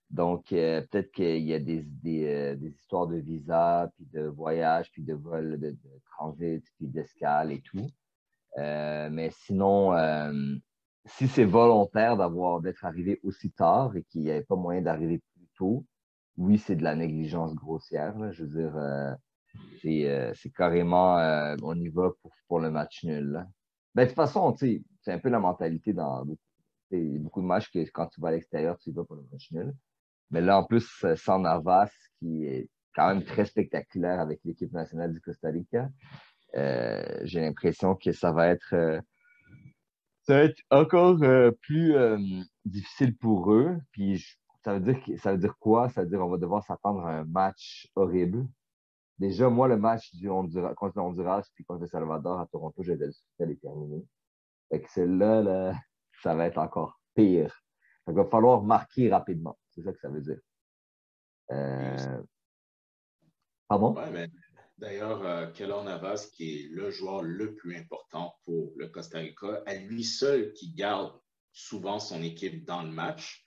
Donc, peut-être qu'il y a des histoires de visa, puis de voyage, puis de vol, de transit, puis d'escale et tout. Mais sinon, si c'est volontaire d'être arrivé aussi tard et qu'il n'y avait pas moyen d'arriver plus tôt, oui, c'est de la négligence grossière, là. Je veux dire, c'est carrément on y va pour le match nul, là. Ben, de toute façon, tu sais, c'est un peu la mentalité dans beaucoup de matchs que quand tu vas à l'extérieur, tu y vas pour le match nul. Mais là, en plus, sans Navas, qui est quand même très spectaculaire avec l'équipe nationale du Costa Rica, j'ai l'impression que ça va être encore plus difficile pour eux. Puis ça veut dire quoi? Ça veut dire qu'on va devoir s'attendre à un match horrible. Déjà, moi, le match contre le Honduras puis contre le Salvador à Toronto, je vais le terminer. Fait que celle-là, là, ça va être encore pire. Il va falloir marquer rapidement. C'est ça que ça veut dire. Euh, Pardon?
Ouais, mais d'ailleurs, Keylor Navas, qui est le joueur le plus important pour le Costa Rica, à lui seul qui garde souvent son équipe dans le match,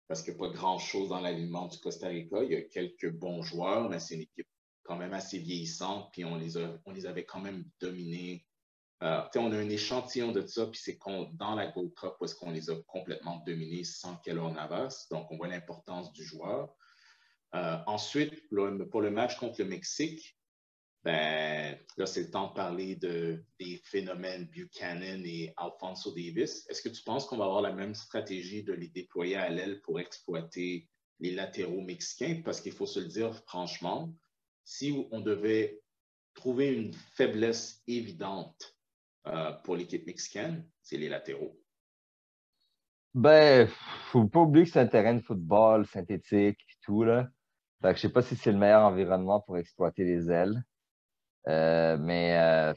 parce qu'il n'y a pas grand-chose dans l'alignement du Costa Rica. Il y a quelques bons joueurs, mais c'est une équipe quand même assez vieillissante, puis on les avait quand même dominés. On a un échantillon de ça, puis c'est dans la Gold Cup où est-ce qu'on les a complètement dominés sans Keylor Navas. Donc, on voit l'importance du joueur. Ensuite, pour le match contre le Mexique, ben, là, c'est le temps de parler des phénomènes Buchanan et Alfonso Davis. Est-ce que tu penses qu'on va avoir la même stratégie de les déployer à l'aile pour exploiter les latéraux mexicains? Parce qu'il faut se le dire franchement, si on devait trouver une faiblesse évidente pour l'équipe mexicaine, c'est les latéraux.
Ben, faut pas oublier que c'est un terrain de football synthétique et tout, là. Fait que je sais pas si c'est le meilleur environnement pour exploiter les ailes. Mais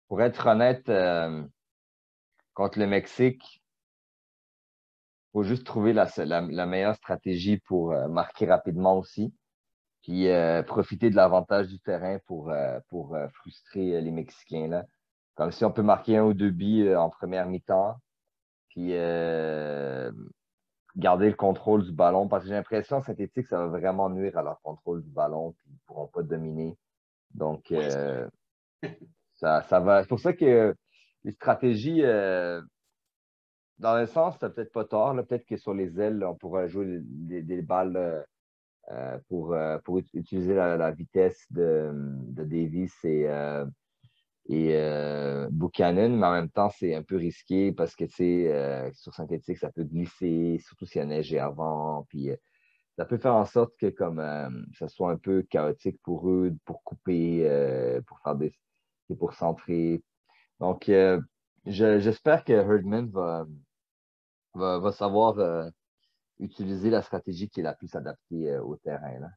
pour être honnête, contre le Mexique, faut juste trouver la meilleure stratégie pour marquer rapidement aussi, puis profiter de l'avantage du terrain pour frustrer les Mexicains, là. Comme si on peut marquer un ou deux buts en première mi-temps, puis garder le contrôle du ballon, parce que j'ai l'impression synthétique, ça va vraiment nuire à leur contrôle du ballon, puis ils ne pourront pas dominer. Donc,
Oui, c'est vrai.
ça va. C'est pour ça que les stratégies dans le sens, tu peut-être pas tort. Peut-être que sur les ailes, on pourra jouer des balles pour utiliser la vitesse de Davis et Buchanan, mais en même temps, c'est un peu risqué parce que, tu sais, sur synthétique, ça peut glisser, surtout s'il y a neigé avant. Puis, ça peut faire en sorte que comme ça soit un peu chaotique pour eux, pour couper, pour faire pour centrer. Donc, j'espère que Herdman va savoir utiliser la stratégie qui est la plus adaptée au terrain, là.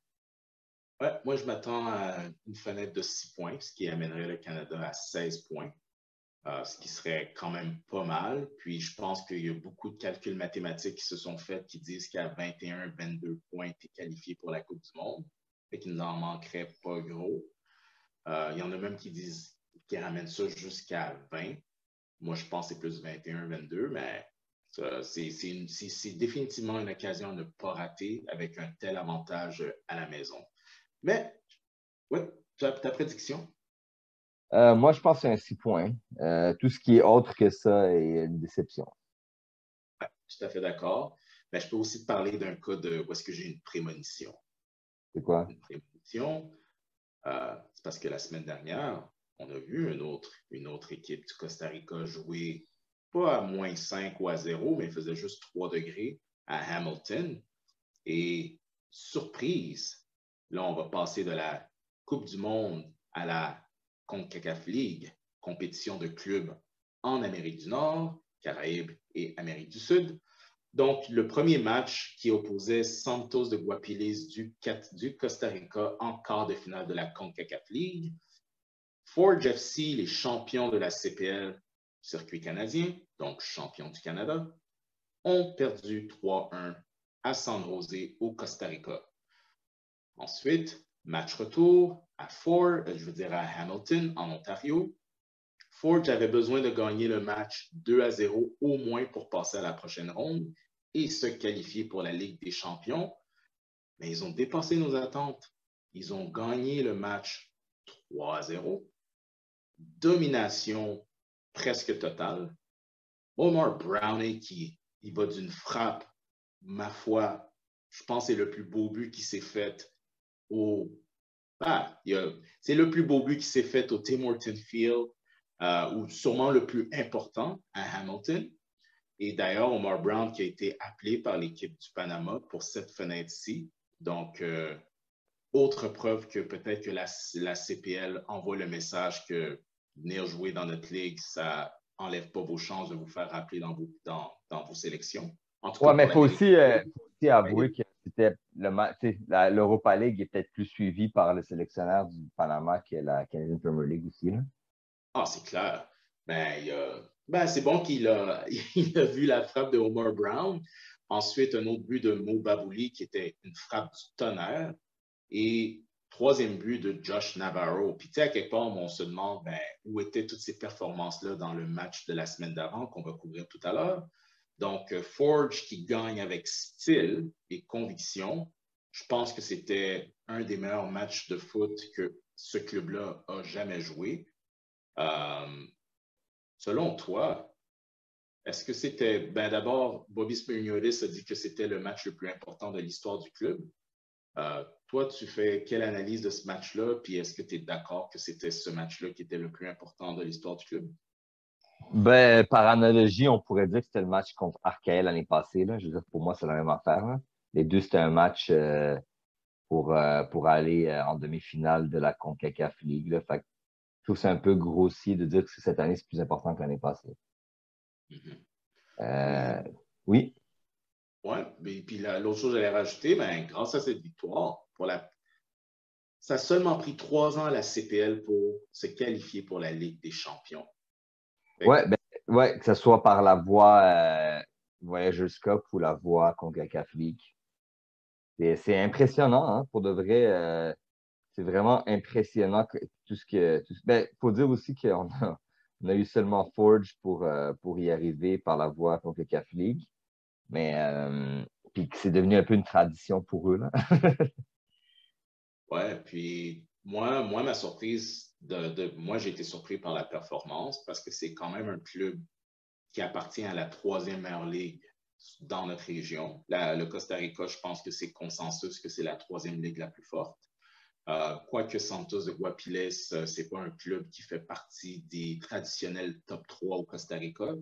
Ouais, moi, je m'attends à une fenêtre de 6 points, ce qui amènerait le Canada à 16 points, ce qui serait quand même pas mal. Puis, je pense qu'il y a beaucoup de calculs mathématiques qui se sont faits qui disent qu'à 21, 22 points, tu es qualifié pour la Coupe du Monde. Fait qu'il n'en manquerait pas gros. Il y en a même qui ramènent ça jusqu'à 20. Moi, je pense que c'est plus 21, 22, mais c'est définitivement une occasion à ne pas rater avec un tel avantage à la maison. Mais, ouais, ta prédiction?
Moi, je pense que c'est un 6 points. Tout ce qui est autre que ça est une déception.
Ouais, tout à fait d'accord. Mais je peux aussi te parler d'un cas où est-ce que j'ai une prémonition.
C'est quoi?
Une prémonition, c'est parce que la semaine dernière, on a vu une autre équipe du Costa Rica jouer pas à -5 ou à 0, mais faisait juste 3 degrés à Hamilton. Et surprise, là, on va passer de la Coupe du Monde à la CONCACAF League, compétition de clubs en Amérique du Nord, Caraïbes et Amérique du Sud. Donc, le premier match qui opposait Santos de Guapiles du Costa Rica en quart de finale de la CONCACAF League. Forge FC, les champions de la CPL circuit canadien, donc champions du Canada, ont perdu 3-1 à San José au Costa Rica. Ensuite, match retour à Hamilton, en Ontario. Forge avait besoin de gagner le match 2-0 au moins pour passer à la prochaine ronde et se qualifier pour la Ligue des champions. Mais ils ont dépassé nos attentes. Ils ont gagné le match 3-0. Domination presque totale. Omar Brownie qui il va d'une frappe, ma foi, je pense que c'est le plus beau but qui s'est fait au. C'est le plus beau but qui s'est fait au Tim Horton Field, ou sûrement le plus important à Hamilton. Et d'ailleurs, Omar Brown qui a été appelé par l'équipe du Panama pour cette fenêtre-ci. Donc, autre preuve que peut-être que la CPL envoie le message que venir jouer dans notre ligue, ça enlève pas vos chances de vous faire appeler dans vos sélections. En tout cas,
Ouais, mais
pour
il faut
l'Amérique
aussi,
du Sud.
faut aussi avouer que c'était l'Europa League est peut-être plus suivie par le sélectionneur du Panama que la Canadian Premier League aussi, là.
Ah, c'est clair. C'est bon qu'il a, il a vu la frappe de Omar Brown. Ensuite, un autre but de Mo Babouli qui était une frappe du tonnerre. Et troisième but de Josh Navarro. Puis, tu sais, à quelque part, on se demande où étaient toutes ces performances-là dans le match de la semaine d'avant qu'on va couvrir tout à l'heure. Donc, Forge qui gagne avec style et conviction. Je pense que c'était un des meilleurs matchs de foot que ce club-là a jamais joué. Selon toi, est-ce que c'était. D'abord, Bobby Spagnuolo a dit que c'était le match le plus important de l'histoire du club. Toi, tu fais quelle analyse de ce match-là? Puis est-ce que tu es d'accord que c'était ce match-là qui était le plus important de l'histoire du club?
Ben, par analogie, on pourrait dire que c'était le match contre Arcaël l'année passée, là. Je veux dire, pour moi, c'est la même affaire, là. Les deux, c'était un match pour aller en demi-finale de la CONCACAF League, là. Fait que je trouve que c'est un peu grossier de dire que cette année, c'est plus important que l'année passée.
Mm-hmm.
Euh,
Puis,
oui.
ouais, puis l'autre chose que j'allais rajouter, grâce à cette victoire, ça a seulement pris 3 ans à la CPL pour se qualifier pour la Ligue des champions.
Ouais, ben, ouais, que ce soit par la voie Voyageurs Cup ou la voie CONCACAF League. C'est impressionnant, hein, pour de vrai. C'est vraiment impressionnant tout ce que. Ben, faut dire aussi on a eu seulement Forge pour y arriver par la voie CONCACAF League. Mais puis que c'est devenu un peu une tradition pour eux, là.
Ouais, puis moi ma surprise, moi, j'ai été surpris par la performance parce que c'est quand même un club qui appartient à la troisième meilleure ligue dans notre région. Le Costa Rica, je pense que c'est consensus que c'est la troisième ligue la plus forte. Quoique Santos de Guapiles, ce n'est pas un club qui fait partie des traditionnels top 3 au Costa Rica.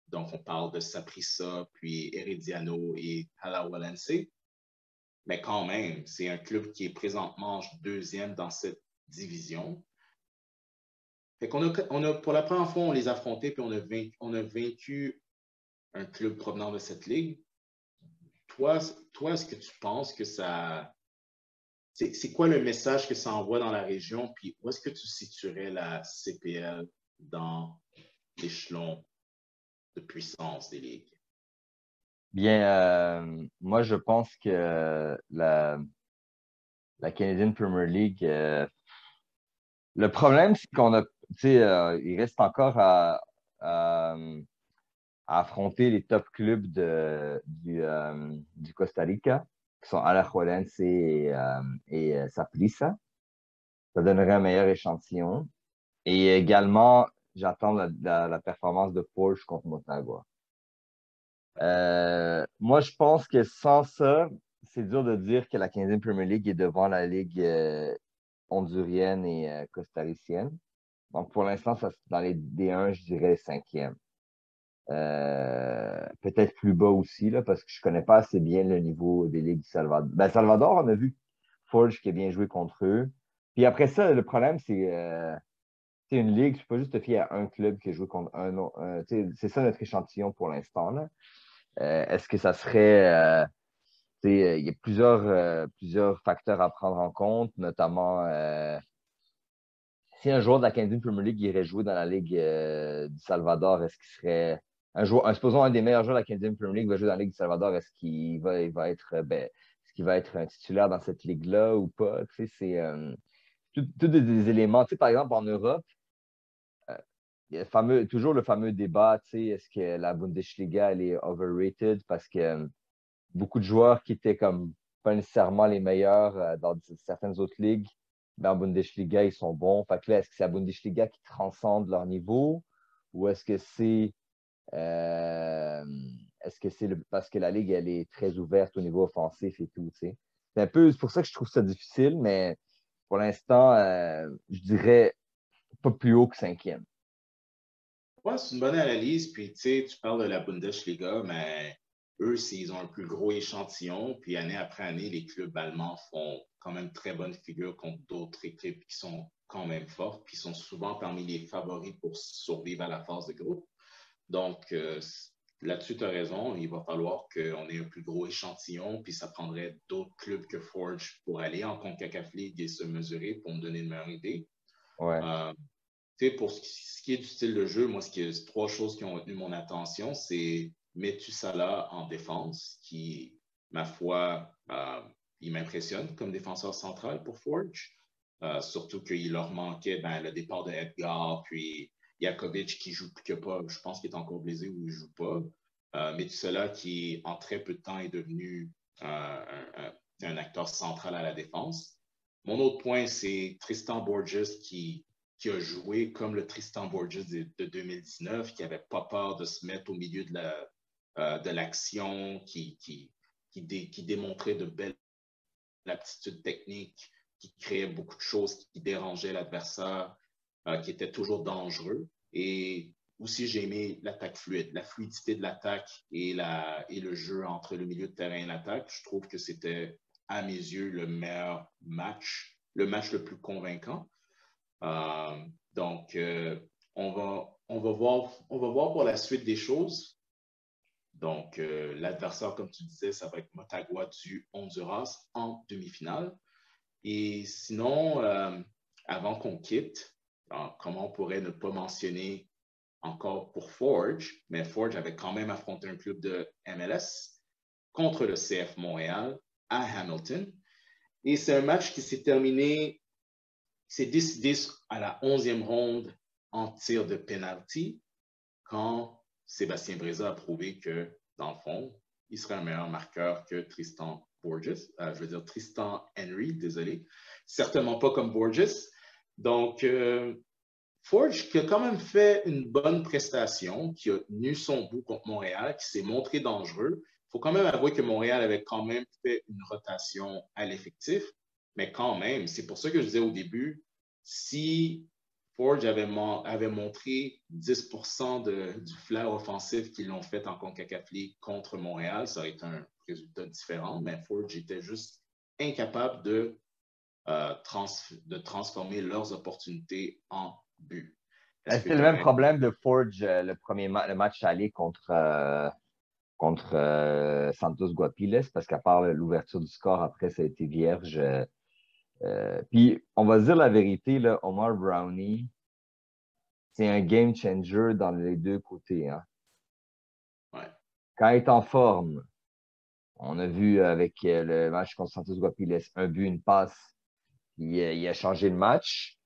Donc, on parle de Saprissa, puis Herediano et Alajuelense. Mais quand même, c'est un club qui est présentement deuxième dans cette division. Fait qu'on a, pour la première fois, on les a affrontés, puis on a vaincu un club provenant de cette ligue. Toi, est-ce que tu penses que ça... C'est quoi le message que ça envoie dans la région? Puis où est-ce que tu situerais la CPL dans l'échelon de puissance des ligues?
Bien, moi, je pense que la Canadian Premier League, le problème, c'est qu'on a, tu sais, il reste encore à affronter les top clubs du Costa Rica, qui sont Alajuelense et Saprissa. Ça donnerait un meilleur échantillon. Et également, j'attends la performance de Forge contre Motagua. Moi, je pense que sans ça, c'est dur de dire que la 15e Premier League est devant la Ligue hondurienne et costaricienne. Donc, pour l'instant, dans les D1, je dirais 5e. Peut-être plus bas aussi, là, parce que je ne connais pas assez bien le niveau des ligues du Salvador. Ben, Salvador, on a vu Forge qui a bien joué contre eux. Puis après ça, le problème, c'est une ligue, tu peux pas juste te fier à un club qui a joué contre un autre. C'est ça notre échantillon pour l'instant, là. Est-ce que ça serait. Il y a plusieurs facteurs à prendre en compte, notamment si un joueur de la Canadian Premier League irait jouer dans la Ligue du Salvador, est-ce qu'il serait supposons un des meilleurs joueurs de la Canadian Premier League va jouer dans la Ligue du Salvador, est-ce qu'il va être est-ce qu'il va être un titulaire dans cette ligue-là ou pas? Tu sais, c'est tous des éléments. Tu sais, par exemple, en Europe, il y a toujours le fameux débat, tu sais, est-ce que la Bundesliga elle est overrated parce que beaucoup de joueurs qui étaient comme pas nécessairement les meilleurs dans certaines autres ligues, ben, en Bundesliga, ils sont bons. Fait que là, est-ce que c'est la Bundesliga qui transcende leur niveau ou euh, est-ce que c'est parce que la ligue, elle est très ouverte au niveau offensif et tout, tu sais? C'est pour ça que je trouve ça difficile, mais pour l'instant, je dirais pas plus haut que 5e.
Ouais, c'est une bonne analyse. Puis, tu sais, tu parles de la Bundesliga, mais eux, ils ont un plus gros échantillon. Puis, année après année, les clubs allemands font quand même très bonne figure contre d'autres équipes qui sont quand même fortes. Puis, sont souvent parmi les favoris pour survivre à la phase de groupe. Donc, là-dessus, tu as raison. Il va falloir qu'on ait un plus gros échantillon. Puis, ça prendrait d'autres clubs que Forge pour aller en CONCACAF League et se mesurer pour me donner une meilleure idée.
Ouais.
Pour ce qui est du style de jeu, moi, trois choses qui ont retenu mon attention, c'est Metusala en défense, qui, ma foi, il m'impressionne comme défenseur central pour Forge. Surtout qu'il leur manquait le départ de Edgar, puis Jakovic qui joue, que pas, je pense qu'il est encore blessé ou il ne joue pas. Metusala qui, en très peu de temps, est devenu un acteur central à la défense. Mon autre point, c'est Tristan Borges qui a joué comme le Tristan Borges de 2019, qui n'avait pas peur de se mettre au milieu de l'action, qui démontrait de belles aptitudes techniques, qui créait beaucoup de choses qui dérangeaient l'adversaire, qui était toujours dangereux. Et aussi, j'ai aimé l'attaque fluide, la fluidité de l'attaque et le jeu entre le milieu de terrain et l'attaque. Je trouve que c'était, à mes yeux, le meilleur match, le match le plus convaincant. Donc, on va voir pour la suite des choses. Donc, l'adversaire, comme tu disais, ça va être Motagua du Honduras en demi-finale. Et sinon, avant qu'on quitte, comment on pourrait ne pas mentionner encore pour Forge, mais Forge avait quand même affronté un club de MLS contre le CF Montréal à Hamilton. Et c'est un match qui s'est terminé, c'est décidé à la 11e ronde en tir de penalty quand Sébastien Breza a prouvé que, dans le fond, il serait un meilleur marqueur que Tristan Borges. Je veux dire Tristan Henry, désolé. Certainement pas comme Borges. Donc, Forge qui a quand même fait une bonne prestation, qui a tenu son bout contre Montréal, qui s'est montré dangereux. Il faut quand même avouer que Montréal avait quand même fait une rotation à l'effectif, mais quand même, c'est pour ça que je disais au début, si Forge avait montré 10% du flair offensif qu'ils l'ont fait en CONCACAF League contre Montréal, ça aurait été un résultat différent, mais Forge était juste incapable de transformer leurs opportunités en but.
C'est le même problème de Forge, le match aller contre Santos Guapiles, parce qu'à part l'ouverture du score, après, ça a été vierge. Puis, on va se dire la vérité, là, Omar Brownie, c'est un game changer dans les deux côtés. Hein.
Ouais.
Quand il est en forme, on a vu avec le match contre Santos Guapiles, un but, une passe, il a changé le match.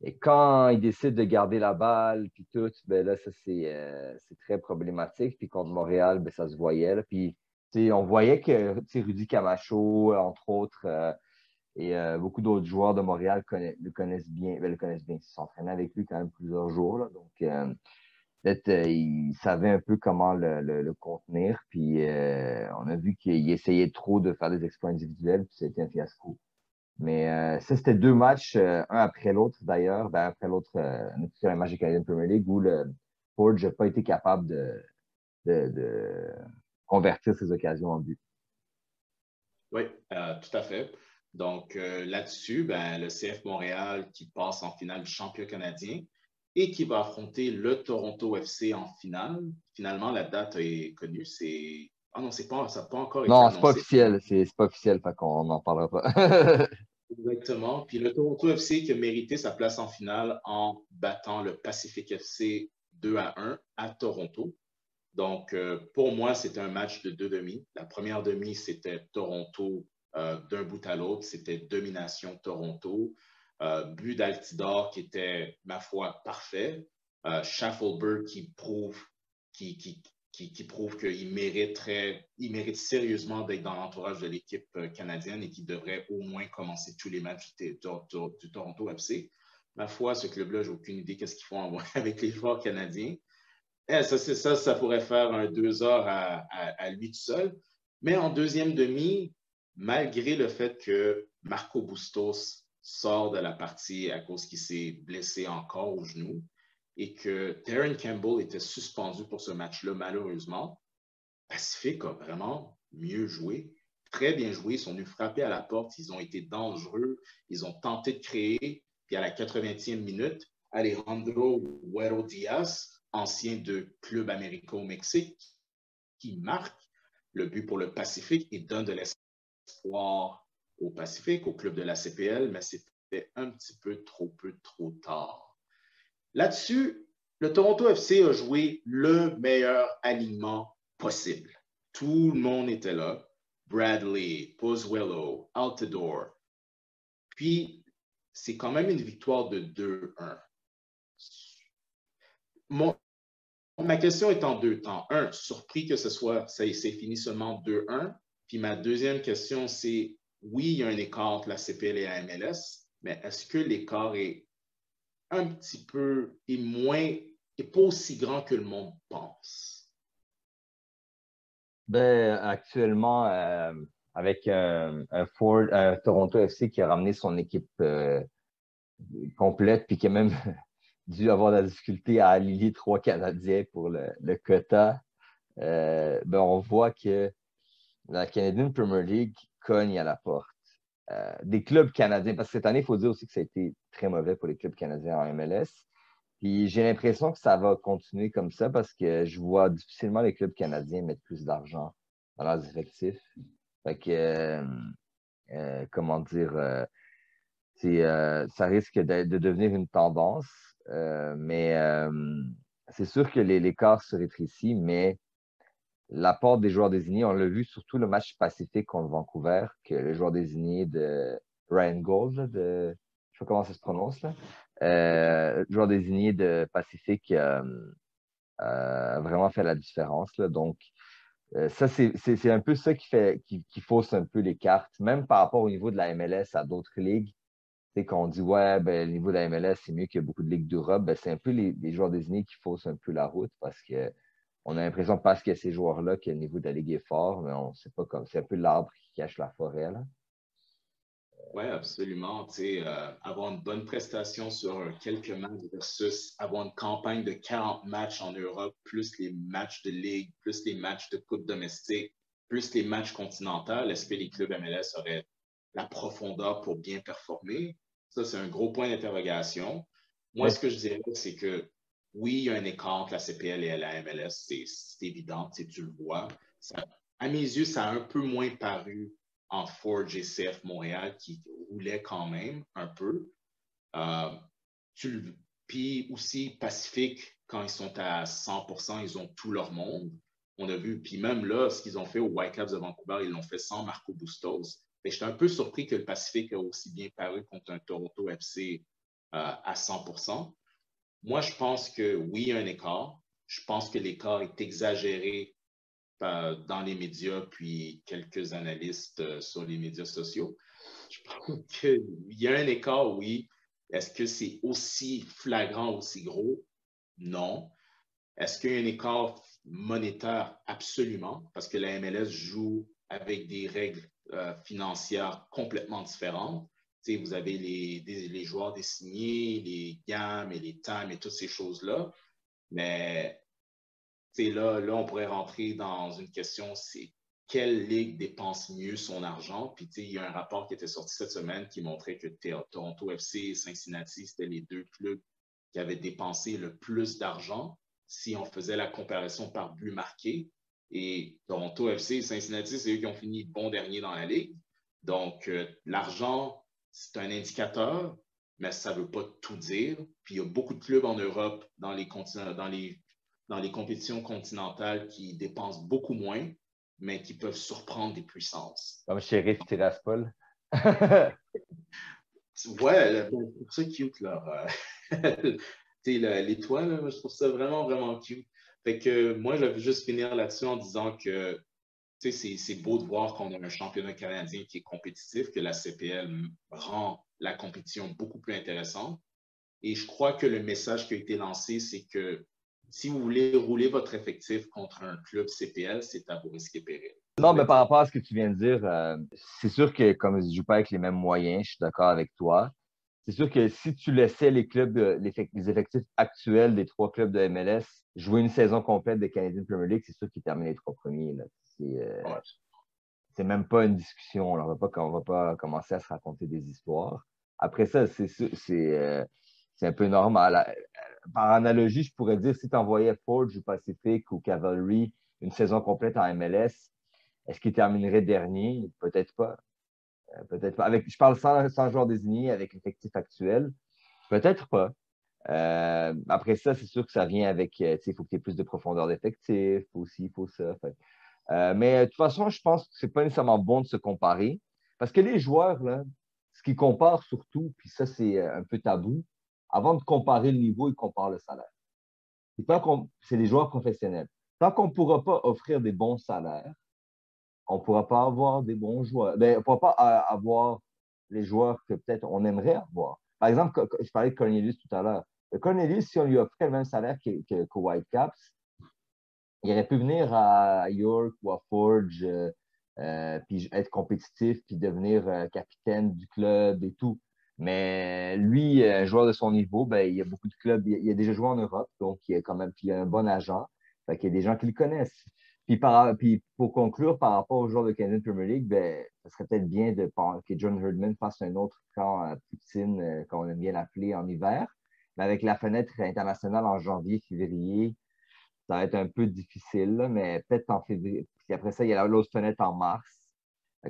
Et quand il décide de garder la balle, puis tout, ben là, ça, c'est très problématique. Puis contre Montréal, ben, ça se voyait. Là. Puis, on voyait que Rudy Camacho, entre autres, et beaucoup d'autres joueurs de Montréal le connaissent bien. Ben, le connaissent bien. Ils s'entraînaient avec lui quand même plusieurs jours. Là. Donc, peut-être ils savaient un peu comment le contenir. Puis, on a vu qu'il essayait trop de faire des exploits individuels, puis c'était un fiasco. Mais ça, c'était deux matchs, un après l'autre d'ailleurs. Ben, après l'autre, sur un match de Canadian Premier League où le Forge n'a pas été capable de convertir ses occasions en but.
Oui, tout à fait. Donc là-dessus, ben, le CF Montréal qui passe en finale du championnat canadien et qui va affronter le Toronto FC en finale. Finalement, la date est connue. Ah non, ça n'a pas encore été
Non, c'est pas
annoncé.
officiel. C'est pas officiel, fait qu'on n'en parlera pas.
Exactement. Puis le Toronto FC qui a mérité sa place en finale en battant le Pacific FC 2-1 à Toronto. Donc, pour moi, c'était un match de deux demi. La première demi, c'était Toronto d'un bout à l'autre. C'était domination Toronto. But d'Altidor qui était, ma foi, parfait. Schaffelberg qui prouve qu'il mérite sérieusement d'être dans l'entourage de l'équipe canadienne et qu'il devrait au moins commencer tous les matchs du Toronto FC. Ma foi, ce club-là, j'ai aucune idée qu'est-ce qu'ils font avec les joueurs canadiens. Ça pourrait faire un 2 heures à lui tout seul. Mais en deuxième demi, malgré le fait que Marco Bustos sort de la partie à cause qu'il s'est blessé encore au genou et que Darren Campbell était suspendu pour ce match-là, malheureusement, Pacific a vraiment mieux joué, très bien joué. Ils sont venus frapper à la porte, ils ont été dangereux, ils ont tenté de créer. Puis à la 80e minute, Alejandro Huero Diaz, ancien de Club América au Mexique, qui marque le but pour le Pacifique et donne de l'espoir au Pacifique, au club de la CPL, mais c'était un petit peu trop tard. Là-dessus, le Toronto FC a joué le meilleur alignement possible. Tout le monde était là. Bradley, Pozuelo, Altidore. Puis, c'est quand même une victoire de 2-1. Ma question est en deux temps. Un, surpris que ça s'est fini seulement 2-1. Puis ma deuxième question, c'est oui, il y a un écart entre la CPL et la MLS, mais est-ce que l'écart est un petit peu est pas aussi grand que le monde pense?
Ben, actuellement, avec un Toronto FC qui a ramené son équipe complète, puis qui a même dû avoir de la difficulté à aligner trois Canadiens pour le quota, ben on voit que la Canadian Premier League cogne à la porte. Des clubs canadiens, parce que cette année, il faut dire aussi que ça a été très mauvais pour les clubs canadiens en MLS. Puis j'ai l'impression que ça va continuer comme ça parce que je vois difficilement les clubs canadiens mettre plus d'argent dans leurs effectifs. Fait que, comment dire, ça risque de devenir une tendance, mais c'est sûr que l'écart se rétrécit, mais l'apport des joueurs désignés, on l'a vu surtout le match Pacifique contre Vancouver, que le joueur désigné de Ryan Gold, je ne sais pas comment ça se prononce, là, le joueur désigné de Pacifique a vraiment fait la différence. Là, donc, ça, c'est un peu ça qui fausse un peu les cartes, même par rapport au niveau de la MLS à d'autres ligues. sais, qu'on dit, ouais, ben, le niveau de la MLS, c'est mieux qu'il y a beaucoup de ligues d'Europe, ben, c'est un peu les joueurs désignés qui faussent un peu la route parce que on a l'impression, parce qu'il y a ces joueurs-là, que le niveau de la ligue est fort, mais on ne sait pas comme. C'est un peu l'arbre qui cache la forêt, là.
Oui, absolument. Tu sais, avoir une bonne prestation sur quelques matchs versus avoir une campagne de 40 matchs en Europe, plus les matchs de ligue, plus les matchs de coupe domestique, plus les matchs continentaux, est-ce que les clubs MLS auraient la profondeur pour bien performer? Ça, c'est un gros point d'interrogation. Moi, ce
Mais
que je dirais, c'est que oui, il y a un écart entre la CPL et la MLS, c'est évident, tu le vois. Ça, à mes yeux, ça a un peu moins paru en Forge et CF Montréal qui roulait quand même un peu. Euh, Puis aussi Pacifique, quand ils sont à 100%, ils ont tout leur monde. On a vu, puis même là, ce qu'ils ont fait au Whitecaps de Vancouver, ils l'ont fait sans Marco Bustos. J'étais un peu surpris que le Pacifique a aussi bien paru contre un Toronto FC à 100%. Moi, je pense que oui, il y a un écart. Je pense que l'écart est exagéré dans les médias, puis quelques analystes sur les médias sociaux. Je pense qu'il y a un écart, oui. Est-ce que c'est aussi flagrant, aussi gros? Non. Est-ce qu'il y a un écart monétaire? Absolument, parce que la MLS joue avec des règles financières complètement différentes. T'sais, vous avez les joueurs désignés, les gammes et les TAM et toutes ces choses-là. Mais là, on pourrait rentrer dans une question, c'est quelle ligue dépense mieux son argent? Puis, il y a un rapport qui était sorti cette semaine qui montrait que Toronto FC et Cincinnati, c'était les deux clubs qui avaient dépensé le plus d'argent si on faisait la comparaison par but marqué. Et Toronto FC et Cincinnati, c'est eux qui ont fini bon dernier dans la ligue. Donc, l'argent, c'est un indicateur, mais ça ne veut pas tout dire. Puis, il y a beaucoup de clubs en Europe, dans les compétitions continentales qui dépensent beaucoup moins, mais qui peuvent surprendre des puissances.
comme Sheriff Tiraspol.
Ouais, c'est pour ça cute, là. L'étoile, je trouve ça vraiment, vraiment cute. Fait que moi, je vais juste finir là-dessus en disant que c'est beau de voir qu'on a un championnat canadien qui est compétitif, que la CPL rend la compétition beaucoup plus intéressante. Et je crois que le message qui a été lancé, c'est que si vous voulez rouler votre effectif contre un club CPL, c'est à vos risques et périls. Je
Non, mais
voulais
par
dire.
rapport à ce que tu viens de dire, c'est sûr que comme ils ne jouent pas avec les mêmes moyens, je suis d'accord avec toi. C'est sûr que si tu laissais les clubs, les effectifs actuels des trois clubs de MLS jouer une saison complète de Canadian Premier League, c'est sûr qu'ils terminent les trois premiers. Là.
Ouais.
C'est même pas une discussion. Là. On va pas commencer à se raconter des histoires. Après ça, c'est un peu normal. Par analogie, je pourrais dire si tu envoyais Forge ou Pacific ou Cavalry une saison complète en MLS, est-ce qu'il terminerait dernier? Peut-être pas. Peut-être pas. Je parle sans joueur désigné avec l'effectif actuel. Peut-être pas. Après ça, c'est sûr que ça vient avec, il faut que tu aies plus de profondeur d'effectif, aussi, il faut ça. Mais de toute façon, je pense que c'est pas nécessairement bon de se comparer. Parce que les joueurs, là, ce qu'ils comparent surtout, puis ça, c'est un peu tabou, avant de comparer le niveau, ils comparent le salaire. C'est des joueurs professionnels. Tant qu'on ne pourra pas offrir des bons salaires, on ne pourra pas avoir des bons joueurs. Ben, on ne pourra pas avoir les joueurs que peut-être on aimerait avoir. Par exemple, je parlais de Cornelius tout à l'heure. Cornelius, si on lui offrait le même salaire qu'au Whitecaps, il aurait pu venir à York ou à Forge, puis être compétitif, puis devenir capitaine du club et tout. Mais lui, un joueur de son niveau, ben, il y a beaucoup de clubs, il a déjà joué en Europe, donc il a quand même puis il a un bon agent. Fait qu'il y a des gens qui le connaissent. Puis pour conclure, par rapport aux joueurs de Canadian Premier League, ben, ça serait peut-être bien que John Herdman fasse un autre camp à Poutine, qu'on aime bien l'appeler, en hiver. Mais avec la fenêtre internationale en janvier, février, ça va être un peu difficile, là, mais peut-être en février. Puis après ça, il y a l'autre fenêtre en mars.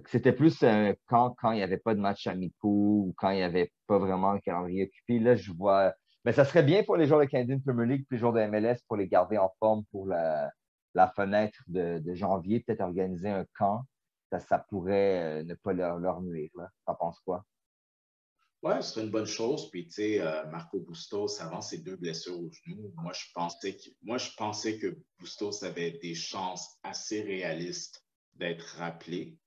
C'était plus quand il n'y avait pas de matchs amicaux ou quand il n'y avait pas vraiment un calendrier occupé. Là, je vois. Mais ça serait bien pour les joueurs de Canadian Premier League et les joueurs de MLS pour les garder en forme pour la fenêtre de janvier. Peut-être organiser un camp. Ça pourrait ne pas leur nuire. Là. T'en penses quoi?
Ouais, c'est une bonne chose. Puis, Marco Bustos, avant ses deux blessures au genou, moi, je pensais que Bustos avait des chances assez réalistes d'être rappelé.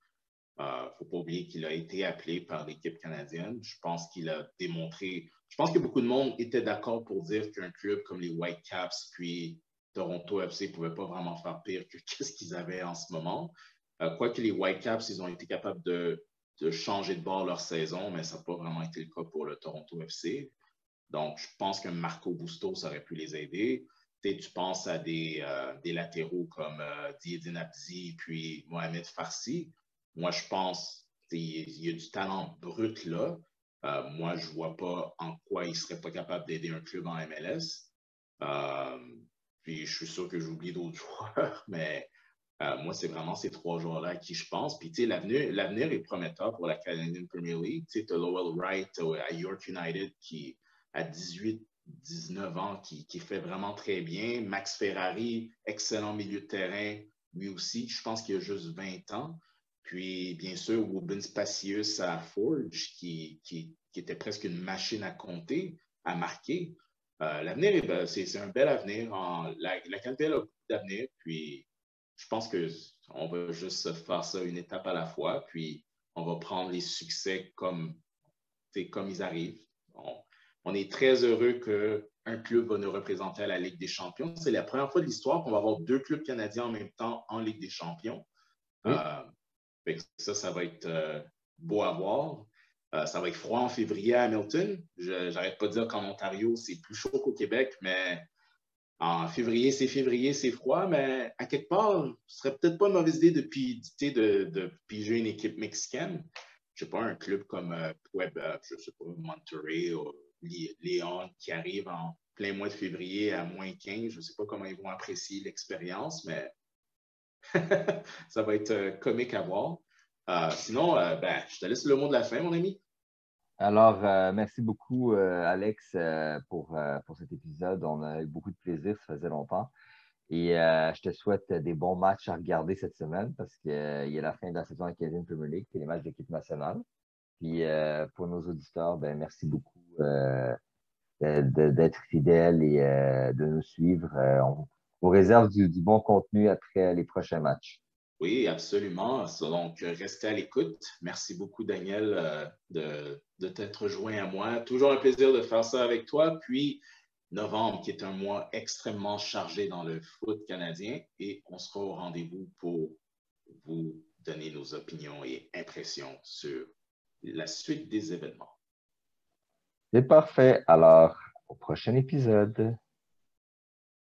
Il ne faut pas oublier qu'il a été appelé par l'équipe canadienne. Je pense qu'il a démontré. Je pense que beaucoup de monde était d'accord pour dire qu'un club comme les Whitecaps puis Toronto FC ne pouvait pas vraiment faire pire que ce qu'ils avaient en ce moment. Quoique les Whitecaps, ils ont été capables de changer de bord leur saison, mais ça n'a pas vraiment été le cas pour le Toronto FC. Donc, je pense qu'un Marco Bustos aurait pu les aider. Tu penses à des latéraux comme Diedine Abdi puis Mohamed Farsi. Moi, je pense qu'il y a du talent brut là. Moi, je ne vois pas en quoi il ne serait pas capable d'aider un club en MLS. Puis, je suis sûr que j'oublie d'autres joueurs, mais moi, c'est vraiment ces trois joueurs-là à qui je pense. Puis, tu sais, l'avenir est prometteur pour la Canadian Premier League. Tu sais, tu as Lowell Wright à York United qui, à 19 ans, qui fait vraiment très bien. Max Ferrari, excellent milieu de terrain, lui aussi. Je pense qu'il a juste 20 ans. Puis, bien sûr, Ruben Spacius à Forge, qui était presque une machine à compter, à marquer. L'avenir, c'est un bel avenir. La Canadienne a beaucoup d'avenir. Puis, je pense qu'on va juste faire ça une étape à la fois. Puis, on va prendre les succès comme ils arrivent. On est très heureux qu'un club va nous représenter à la Ligue des Champions. C'est la première fois de l'histoire qu'on va avoir deux clubs canadiens en même temps en Ligue des Champions.
Oui.
Ça va être beau à voir. Ça va être froid en février à Hamilton. J'arrête pas de dire qu'en Ontario, c'est plus chaud qu'au Québec, mais en février, c'est froid, mais à quelque part, ce serait peut-être pas une mauvaise idée de piger une équipe mexicaine. Je sais pas, un club comme je sais pas, Monterrey ou Léon qui arrive en plein mois de février à -15. Je ne sais pas comment ils vont apprécier l'expérience, mais ça va être comique à voir. Sinon, je te laisse le mot de la fin, mon ami.
Alors, merci beaucoup, Alex, pour cet épisode. On a eu beaucoup de plaisir, ça faisait longtemps. Et je te souhaite des bons matchs à regarder cette semaine parce qu'il y a la fin de la saison de Canadian Premier League et les matchs d'équipe nationale. Puis pour nos auditeurs, merci beaucoup d'être fidèles et de nous suivre. On vous réserve du bon contenu après les prochains matchs.
Oui, absolument. Donc, restez à l'écoute. Merci beaucoup, Daniel, de t'être joint à moi. Toujours un plaisir de faire ça avec toi. Puis, novembre, qui est un mois extrêmement chargé dans le foot canadien, et on sera au rendez-vous pour vous donner nos opinions et impressions sur la suite des événements.
C'est parfait. Alors, au prochain épisode.